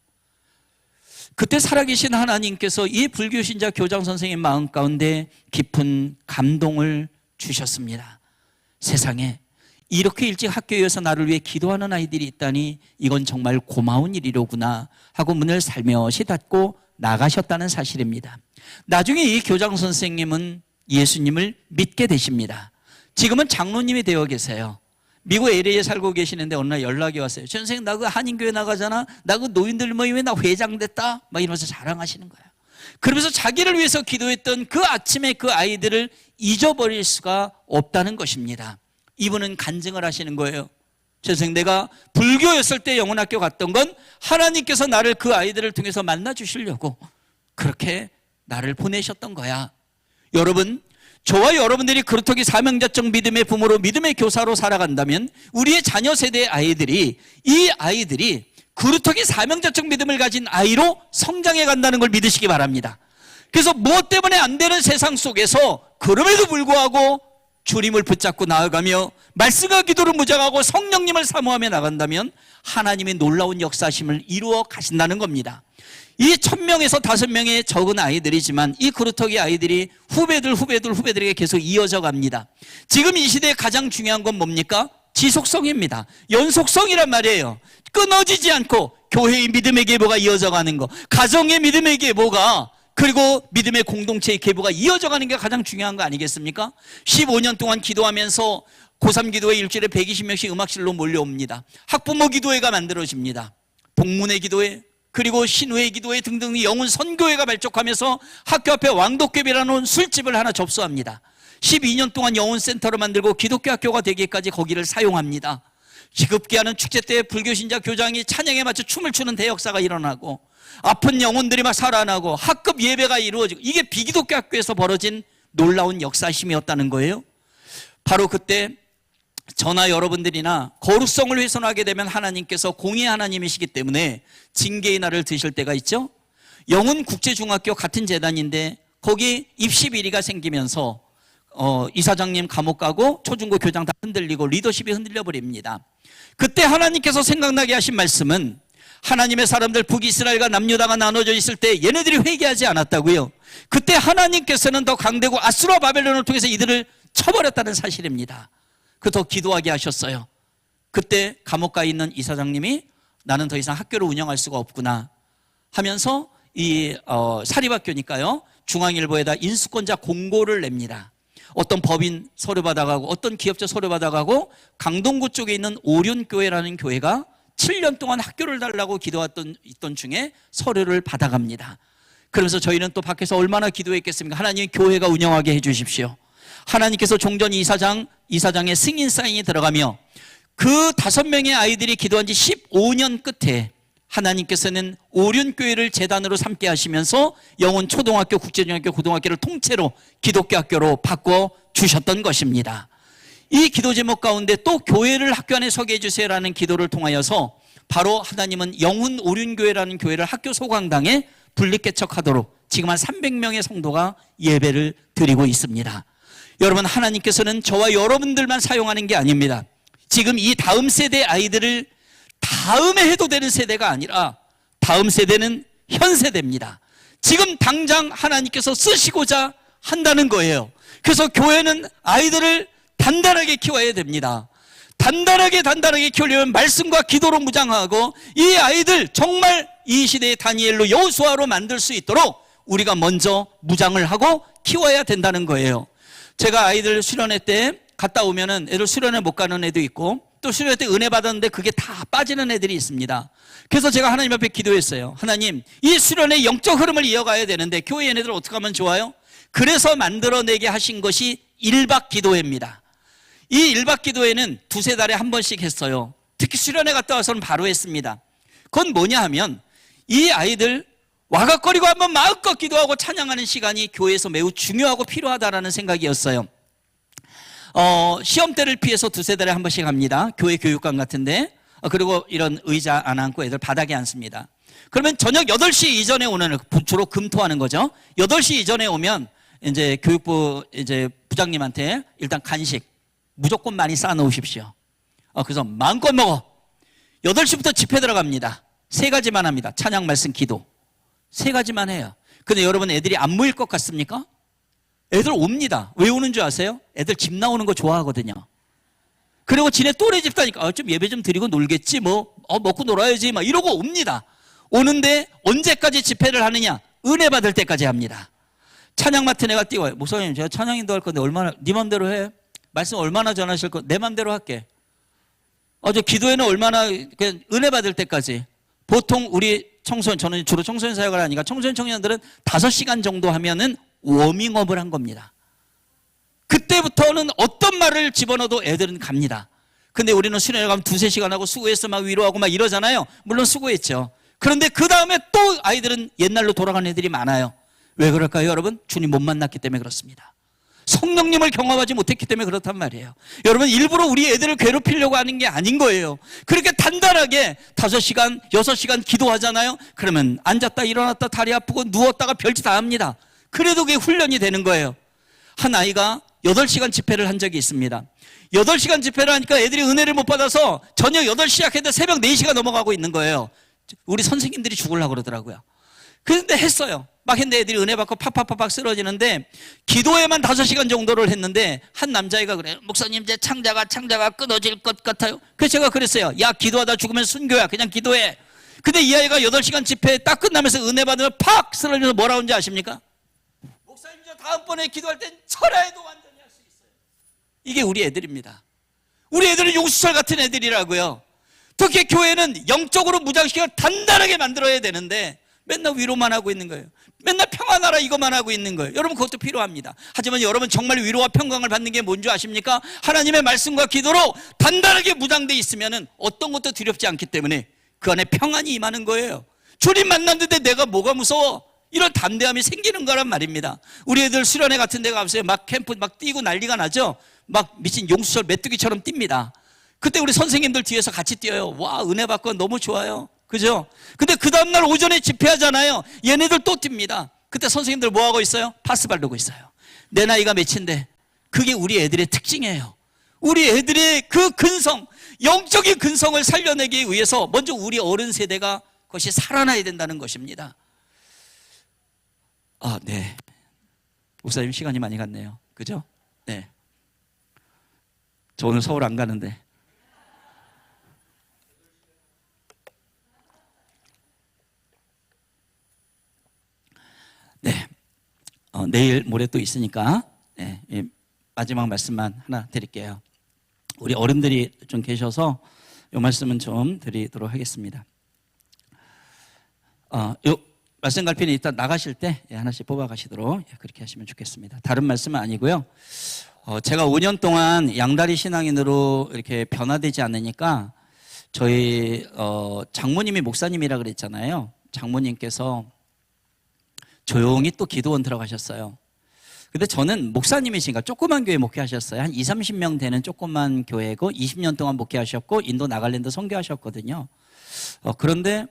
그때 살아계신 하나님께서 이 불교신자 교장 선생님 마음 가운데 깊은 감동을 주셨습니다. 세상에 이렇게 일찍 학교에 와서 나를 위해 기도하는 아이들이 있다니 이건 정말 고마운 일이로구나 하고 문을 살며시 닫고 나가셨다는 사실입니다. 나중에 이 교장 선생님은 예수님을 믿게 되십니다. 지금은 장로님이 되어 계세요. 미국 LA에 살고 계시는데 어느 날 연락이 왔어요. 선생님, 나 그 한인교회 나가잖아, 나 그 노인들 모임에 나 회장 됐다, 막 이러면서 자랑하시는 거예요. 그러면서 자기를 위해서 기도했던 그 아침에 그 아이들을 잊어버릴 수가 없다는 것입니다. 이분은 간증을 하시는 거예요. 선생님, 내가 불교였을 때 영혼학교 갔던 건 하나님께서 나를 그 아이들을 통해서 만나 주시려고 그렇게 나를 보내셨던 거야. 여러분, 저와 여러분들이 그렇게 사명자적 믿음의 부모로 믿음의 교사로 살아간다면 우리의 자녀 세대의 아이들이, 이 아이들이 그렇게 사명자적 믿음을 가진 아이로 성장해 간다는 걸 믿으시기 바랍니다. 그래서 무엇 때문에 안 되는 세상 속에서 그럼에도 불구하고 주님을 붙잡고 나아가며 말씀과 기도를 무장하고 성령님을 사모하며 나간다면 하나님의 놀라운 역사심을 이루어 가신다는 겁니다. 이 1000명에서 5명의 적은 아이들이지만 이 그루터기 아이들이 후배들에게 계속 이어져 갑니다. 지금 이 시대에 가장 중요한 건 뭡니까? 지속성입니다. 연속성이란 말이에요. 끊어지지 않고 교회의 믿음의 계보가 이어져 가는 거, 가정의 믿음의 계보가, 그리고 믿음의 공동체의 계보가 이어져 가는 게 가장 중요한 거 아니겠습니까? 15년 동안 기도하면서 고3 기도회 일주일에 120명씩 음악실로 몰려옵니다. 학부모 기도회가 만들어집니다. 동문회 기도회, 그리고 신우회 기도회 등등 영혼 선교회가 발족하면서 학교 앞에 왕도깨비라는 술집을 하나 접수합니다. 12년 동안 영혼센터를 만들고 기독교 학교가 되기까지 거기를 사용합니다. 지급기하는 축제 때 불교신자 교장이 찬양에 맞춰 춤을 추는 대역사가 일어나고 아픈 영혼들이 막 살아나고 학급 예배가 이루어지고, 이게 비기독교 학교에서 벌어진 놀라운 역사심이었다는 거예요. 바로 그때 저나 여러분들이나 거룩성을 훼손하게 되면 하나님께서 공의 하나님이시기 때문에 징계의 날을 드실 때가 있죠. 영훈국제중학교 같은 재단인데 거기 입시 비리가 생기면서 이사장님 감옥 가고 초중고 교장 다 흔들리고 리더십이 흔들려 버립니다. 그때 하나님께서 생각나게 하신 말씀은, 하나님의 사람들 북이스라엘과 남유다가 나눠져 있을 때 얘네들이 회개하지 않았다고요. 그때 하나님께서는 더 강대국 아수르와 바벨론을 통해서 이들을 쳐버렸다는 사실입니다. 그 더 기도하게 하셨어요. 그때 감옥 가 있는 이사장님이 나는 더 이상 학교를 운영할 수가 없구나 하면서 이 사립학교니까요, 중앙일보에다 인수권자 공고를 냅니다. 어떤 법인 서류 받아가고 어떤 기업자 서류 받아가고 강동구 쪽에 있는 오륜교회라는 교회가 7년 동안 학교를 달라고 기도했던 중에 서류를 받아갑니다. 그러면서 저희는 또 밖에서 얼마나 기도했겠습니까? 하나님 교회가 운영하게 해주십시오. 하나님께서 종전 이사장의 승인 사인이 들어가며 그 5명의 아이들이 기도한 지 15년 끝에 하나님께서는 오륜교회를 재단으로 삼게 하시면서 영혼 초등학교, 국제중학교, 고등학교를 통째로 기독교 학교로 바꿔주셨던 것입니다. 이 기도 제목 가운데 또 교회를 학교 안에 서게 해주세요라는 기도를 통하여서 바로 하나님은 영훈 오륜교회라는 교회를 학교 소강당에 분립개척하도록 지금 한 300명의 성도가 예배를 드리고 있습니다. 여러분, 하나님께서는 저와 여러분들만 사용하는 게 아닙니다. 지금 이 다음 세대 아이들을 다음에 해도 되는 세대가 아니라 다음 세대는 현 세대입니다. 지금 당장 하나님께서 쓰시고자 한다는 거예요. 그래서 교회는 아이들을 단단하게 키워야 됩니다. 단단하게 키우려면 말씀과 기도로 무장하고 이 아이들 정말 이 시대의 다니엘로 여호수아로 만들 수 있도록 우리가 먼저 무장을 하고 키워야 된다는 거예요. 제가 아이들 수련회 때 갔다 오면은 애들 수련회 못 가는 애도 있고 또 수련회 때 은혜 받았는데 그게 다 빠지는 애들이 있습니다. 그래서 제가 하나님 앞에 기도했어요. 하나님, 이 수련회 영적 흐름을 이어가야 되는데 교회 얘네들 어떻게 하면 좋아요? 그래서 만들어내게 하신 것이 1박 기도회입니다. 이 1박 기도회는 두세 달에 한 번씩 했어요. 특히 수련회 갔다 와서는 바로 했습니다. 그건 뭐냐 하면 이 아이들 와각거리고 한번 마음껏 기도하고 찬양하는 시간이 교회에서 매우 중요하고 필요하다라는 생각이었어요. 시험때를 피해서 두세 달에 한 번씩 합니다. 교회 교육관 같은데. 그리고 이런 의자 안 앉고 애들 바닥에 앉습니다. 그러면 저녁 8시 이전에 오는, 주로 금토하는 거죠. 8시 이전에 오면 이제 교육부 이제 부장님한테 일단 간식 무조건 많이 쌓아 놓으십시오. 그래서 마음껏 먹어. 8시부터 집회 들어갑니다. 3가지만 합니다. 찬양, 말씀, 기도. 3가지만 해요. 근데 여러분 애들이 안 모일 것 같습니까? 애들 옵니다. 왜 오는 줄 아세요? 애들 집 나오는 거 좋아하거든요. 그리고 지네 또래 집 다니까 좀 예배 좀 드리고 놀겠지 뭐 먹고 놀아야지 막 이러고 옵니다. 오는데 언제까지 집회를 하느냐? 은혜 받을 때까지 합니다. 찬양 맡은 애가 뛰어요. 목사님 제가 찬양 인도할 건데 얼마나 네 맘대로 해? 말씀 얼마나 전하실 거? 내 맘대로 할게. 저 기도회는 얼마나 그냥 은혜 받을 때까지. 보통 우리 청소년, 저는 주로 청소년 사역을 하니까 청소년 청년들은 5시간 정도 하면은 워밍업을 한 겁니다. 그때부터는 어떤 말을 집어넣어도 애들은 갑니다. 근데 우리는 수련회 가면 2-3시간 하고 수고했어 막 위로하고 막 이러잖아요. 물론 수고했죠. 그런데 그 다음에 또 아이들은 옛날로 돌아가는 애들이 많아요. 왜 그럴까요, 여러분? 주님 못 만났기 때문에 그렇습니다. 성령님을 경험하지 못했기 때문에 그렇단 말이에요. 여러분, 일부러 우리 애들을 괴롭히려고 하는 게 아닌 거예요. 그렇게 단단하게 5시간, 6시간 기도하잖아요. 그러면 앉았다 일어났다 다리 아프고 누웠다가 별짓 다 합니다. 그래도 그게 훈련이 되는 거예요. 한 아이가 8시간 집회를 한 적이 있습니다. 8시간 집회를 하니까 애들이 은혜를 못 받아서 저녁 8시 시작했는데 새벽 4시가 넘어가고 있는 거예요. 우리 선생님들이 죽으려고 그러더라고요. 그런데 했어요. 막 했는데 애들이 은혜 받고 팍팍팍팍 쓰러지는데 기도에만 5시간 정도를 했는데 한 남자애가 그래요. 목사님 제 창자가 끊어질 것 같아요. 그래서 제가 그랬어요. 야, 기도하다 죽으면 순교야. 그냥 기도해. 근데 이 아이가 8시간 집회 딱 끝나면서 은혜 받으면 팍 쓰러져서 뭐라 하는지 아십니까? 목사님 저 다음번에 기도할 땐 철야에도 완전히 할 수 있어요. 이게 우리 애들입니다. 우리 애들은 용수철 같은 애들이라고요. 특히 교회는 영적으로 무장시켜 단단하게 만들어야 되는데 맨날 위로만 하고 있는 거예요. 맨날 평안하라 이것만 하고 있는 거예요. 여러분 그것도 필요합니다. 하지만 여러분 정말 위로와 평강을 받는 게 뭔지 아십니까? 하나님의 말씀과 기도로 단단하게 무장되어 있으면 어떤 것도 두렵지 않기 때문에 그 안에 평안이 임하는 거예요. 주님 만났는데 내가 뭐가 무서워? 이런 담대함이 생기는 거란 말입니다. 우리 애들 수련회 같은 데 가보세요. 막 캠프 막 뛰고 난리가 나죠. 막 미친 용수철 메뚜기처럼 뜁니다. 그때 우리 선생님들 뒤에서 같이 뛰어요. 와, 은혜 받고 너무 좋아요. 그죠? 근데 그 다음날 오전에 집회하잖아요. 얘네들 또 뜁니다. 그때 선생님들 뭐 하고 있어요? 파스 바르고 있어요. 내 나이가 몇인데 그게 우리 애들의 특징이에요. 우리 애들의 그 근성, 영적인 근성을 살려내기 위해서 먼저 우리 어른 세대가 그것이 살아나야 된다는 것입니다. 네. 목사님 시간이 많이 갔네요. 그죠? 네. 저 오늘 서울 안 가는데. 네. 내일 모레 또 있으니까 네, 마지막 말씀만 하나 드릴게요. 우리 어른들이 좀 계셔서 이 말씀은 좀 드리도록 하겠습니다. 요 말씀 갈피는 일단 나가실 때 하나씩 뽑아 가시도록 그렇게 하시면 좋겠습니다. 다른 말씀은 아니고요. 제가 5년 동안 양다리 신앙인으로 이렇게 변화되지 않으니까 저희 장모님이 목사님이라 그랬잖아요. 장모님께서 조용히 또 기도원 들어가셨어요. 근데 저는 목사님이시니까 조그만 교회 목회하셨어요. 한 20-30명 되는 조그만 교회고 20년 동안 목회하셨고 인도 나갈랜드 선교하셨거든요. 그런데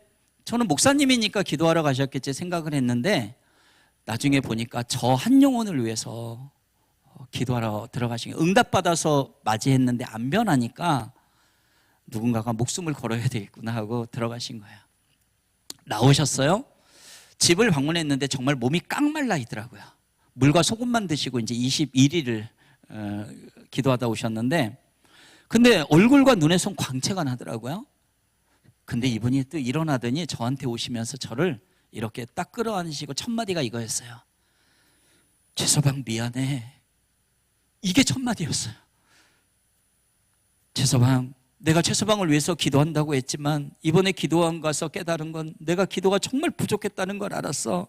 저는 목사님이니까 기도하러 가셨겠지 생각을 했는데 나중에 보니까 저 한 영혼을 위해서 기도하러 들어가신 거예요. 응답받아서 맞이했는데 안 변하니까 누군가가 목숨을 걸어야 되겠구나 하고 들어가신 거예요. 나오셨어요. 집을 방문했는데 정말 몸이 깡말라 있더라고요. 물과 소금만 드시고 이제 21일을 기도하다 오셨는데 근데 얼굴과 눈에 선 광채가 나더라고요. 근데 이분이 또 일어나더니 저한테 오시면서 저를 이렇게 딱 끌어안으시고 첫 마디가 이거였어요. 최서방 미안해. 이게 첫 마디였어요. 최서방, 내가 최서방을 위해서 기도한다고 했지만 이번에 기도원 가서 깨달은 건 내가 기도가 정말 부족했다는 걸 알았어.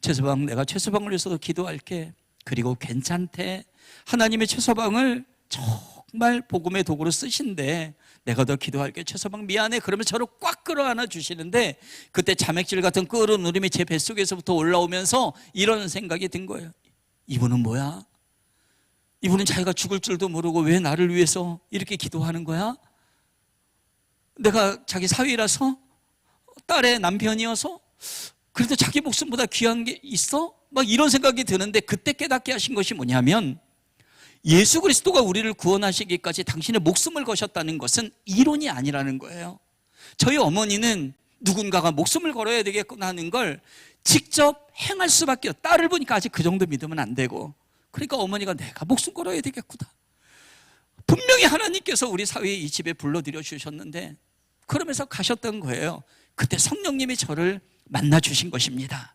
최서방, 내가 최서방을 위해서도 기도할게. 그리고 괜찮대. 하나님의 최서방을 정말 복음의 도구로 쓰신데 내가 더 기도할게. 최서방 미안해. 그러면 저를 꽉 끌어안아 주시는데 그때 자맥질 같은 끌어누름이 제 뱃속에서부터 올라오면서 이런 생각이 든 거예요. 이분은 뭐야? 이분은 자기가 죽을 줄도 모르고 왜 나를 위해서 이렇게 기도하는 거야? 내가 자기 사위라서? 딸의 남편이어서? 그래도 자기 목숨보다 귀한 게 있어? 막 이런 생각이 드는데 그때 깨닫게 하신 것이 뭐냐면 예수 그리스도가 우리를 구원하시기까지 당신의 목숨을 거셨다는 것은 이론이 아니라는 거예요. 저희 어머니는 누군가가 목숨을 걸어야 되겠구나 하는 걸 직접 행할 수밖에 없어요. 딸을 보니까 아직 그 정도 믿으면 안 되고, 그러니까 어머니가 내가 목숨 걸어야 되겠구나. 분명히 하나님께서 우리 사회에 이 집에 불러들여 주셨는데 그러면서 가셨던 거예요. 그때 성령님이 저를 만나 주신 것입니다.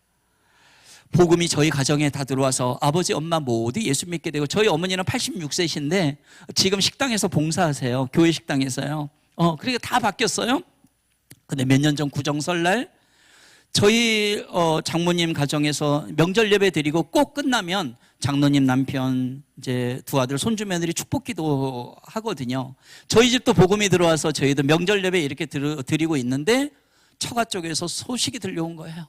복음이 저희 가정에 다 들어와서 아버지 엄마 모두 예수 믿게 되고, 저희 어머니는 86세신데 지금 식당에서 봉사하세요. 교회 식당에서요. 그러니까 다 바뀌었어요. 근데 몇 년 전 구정설날 저희 장모님 가정에서 명절 예배 드리고 꼭 끝나면 장로님 남편 이제 두 아들 손주 며느리 축복기도 하거든요. 저희 집도 복음이 들어와서 저희도 명절 예배 이렇게 드리고 있는데 처가 쪽에서 소식이 들려온 거예요.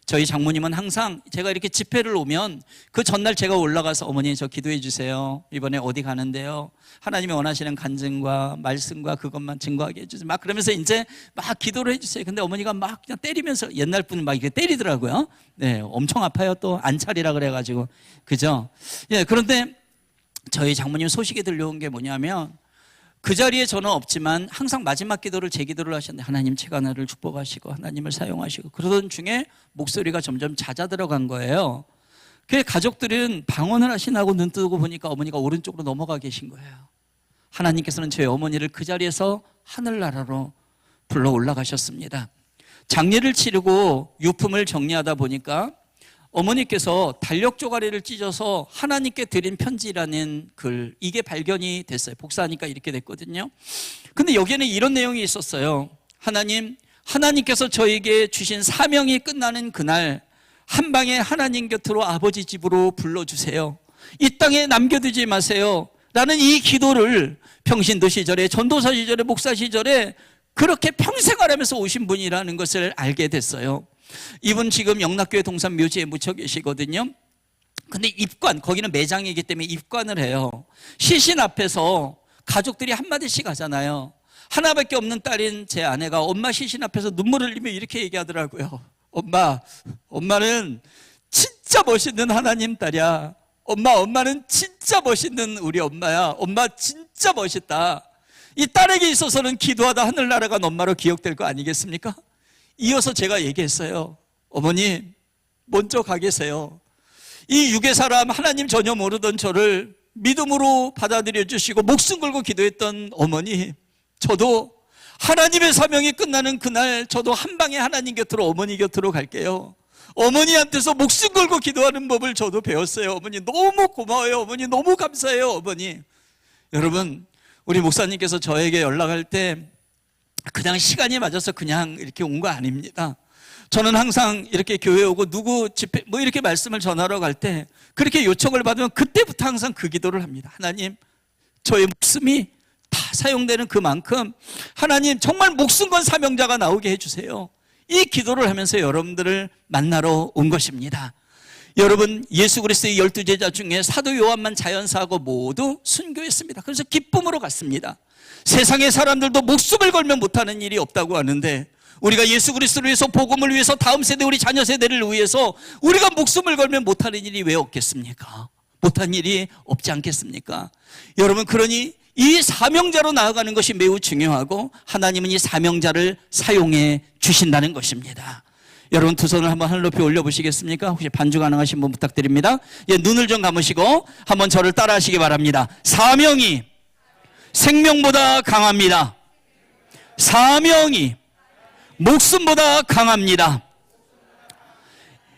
저희 장모님은 항상 제가 이렇게 집회를 오면 그 전날 제가 올라가서 어머니 저 기도해 주세요. 이번에 어디 가는데요. 하나님이 원하시는 간증과 말씀과 그것만 증거하게 해주세요. 막 그러면서 이제 막 기도를 해주세요. 근데 어머니가 막 그냥 때리면서, 옛날 분은 막 이렇게 때리더라고요. 네, 엄청 아파요. 또 안찰이라 그래가지고. 그죠? 예, 그런데 저희 장모님 소식이 들려온 게 뭐냐면 그 자리에 저는 없지만 항상 마지막 기도를 제 기도를 하셨는데 하나님 채가나를 축복하시고 하나님을 사용하시고 그러던 중에 목소리가 점점 잦아들어간 거예요. 그 가족들은 방언을 하시나고 눈 뜨고 보니까 어머니가 오른쪽으로 넘어가 계신 거예요. 하나님께서는 저희 어머니를 그 자리에서 하늘나라로 불러 올라가셨습니다. 장례를 치르고 유품을 정리하다 보니까 어머니께서 달력 쪼가리를 찢어서 하나님께 드린 편지라는 글, 이게 발견이 됐어요. 복사하니까 이렇게 됐거든요. 근데 여기에는 이런 내용이 있었어요. 하나님께서 저에게 주신 사명이 끝나는 그날 한 방에 하나님 곁으로 아버지 집으로 불러주세요. 이 땅에 남겨두지 마세요. 라는 이 기도를 평신도 시절에, 전도사 시절에, 목사 시절에 그렇게 평생 하면서 오신 분이라는 것을 알게 됐어요. 이분 지금 영락교회 동산 묘지에 묻혀 계시거든요. 근데 입관, 거기는 매장이기 때문에 입관을 해요. 시신 앞에서 가족들이 한마디씩 하잖아요. 하나밖에 없는 딸인 제 아내가 엄마 시신 앞에서 눈물을 흘리며 이렇게 얘기하더라고요. 엄마는 진짜 멋있는 하나님 딸이야. 엄마는 진짜 멋있는 우리 엄마야. 엄마 진짜 멋있다. 이 딸에게 있어서는 기도하다 하늘나라가 엄마로 기억될 거 아니겠습니까? 이어서 제가 얘기했어요. 어머니 먼저 가 계세요. 이 육의 사람, 하나님 전혀 모르던 저를 믿음으로 받아들여 주시고 목숨 걸고 기도했던 어머니, 저도 하나님의 사명이 끝나는 그날 저도 한 방에 하나님 곁으로, 어머니 곁으로 갈게요. 어머니한테서 목숨 걸고 기도하는 법을 저도 배웠어요. 어머니 너무 고마워요. 어머니 너무 감사해요. 어머니. 여러분, 우리 목사님께서 저에게 연락할 때 그냥 시간이 맞아서 그냥 이렇게 온 거 아닙니다. 저는 항상 이렇게 교회 오고 누구 집회 뭐 이렇게 말씀을 전하러 갈 때 그렇게 요청을 받으면 그때부터 항상 그 기도를 합니다. 하나님, 저의 목숨이 다 사용되는 그만큼 하나님 정말 목숨 건 사명자가 나오게 해주세요. 이 기도를 하면서 여러분들을 만나러 온 것입니다. 여러분, 예수 그리스도의 12제자 중에 사도 요한만 자연사하고 모두 순교했습니다. 그래서 기쁨으로 갔습니다. 세상의 사람들도 목숨을 걸면 못하는 일이 없다고 하는데 우리가 예수 그리스도를 위해서, 복음을 위해서, 다음 세대, 우리 자녀 세대를 위해서 우리가 목숨을 걸면 못하는 일이 왜 없겠습니까? 못한 일이 없지 않겠습니까? 여러분, 그러니 이 사명자로 나아가는 것이 매우 중요하고 하나님은 이 사명자를 사용해 주신다는 것입니다. 여러분, 두 손을 한번 하늘 높이 올려보시겠습니까? 혹시 반주 가능하신 분 부탁드립니다. 예, 눈을 좀 감으시고 한번 저를 따라 하시기 바랍니다. 사명이 생명보다 강합니다. 사명이 목숨보다 강합니다.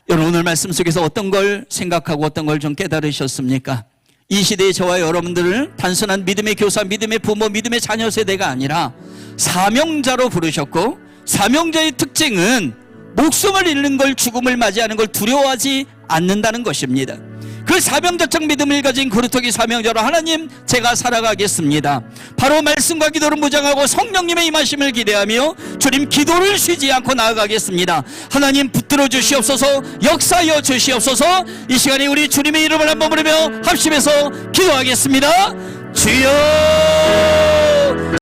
여러분, 오늘 말씀 속에서 어떤 걸 생각하고 어떤 걸 좀 깨달으셨습니까? 이 시대의 저와 여러분들을 단순한 믿음의 교사, 믿음의 부모, 믿음의 자녀 세대가 아니라 사명자로 부르셨고, 사명자의 특징은 목숨을 잃는 걸, 죽음을 맞이하는 걸 두려워하지 않는다는 것입니다. 그 사명자적 믿음을 가진 거루터기 사명자로 하나님 제가 살아가겠습니다. 바로 말씀과 기도를 무장하고 성령님의 임하심을 기대하며 주님 기도를 쉬지 않고 나아가겠습니다. 하나님 붙들어 주시옵소서, 역사하여 주시옵소서. 이 시간에 우리 주님의 이름을 한번 부르며 합심해서 기도하겠습니다. 주여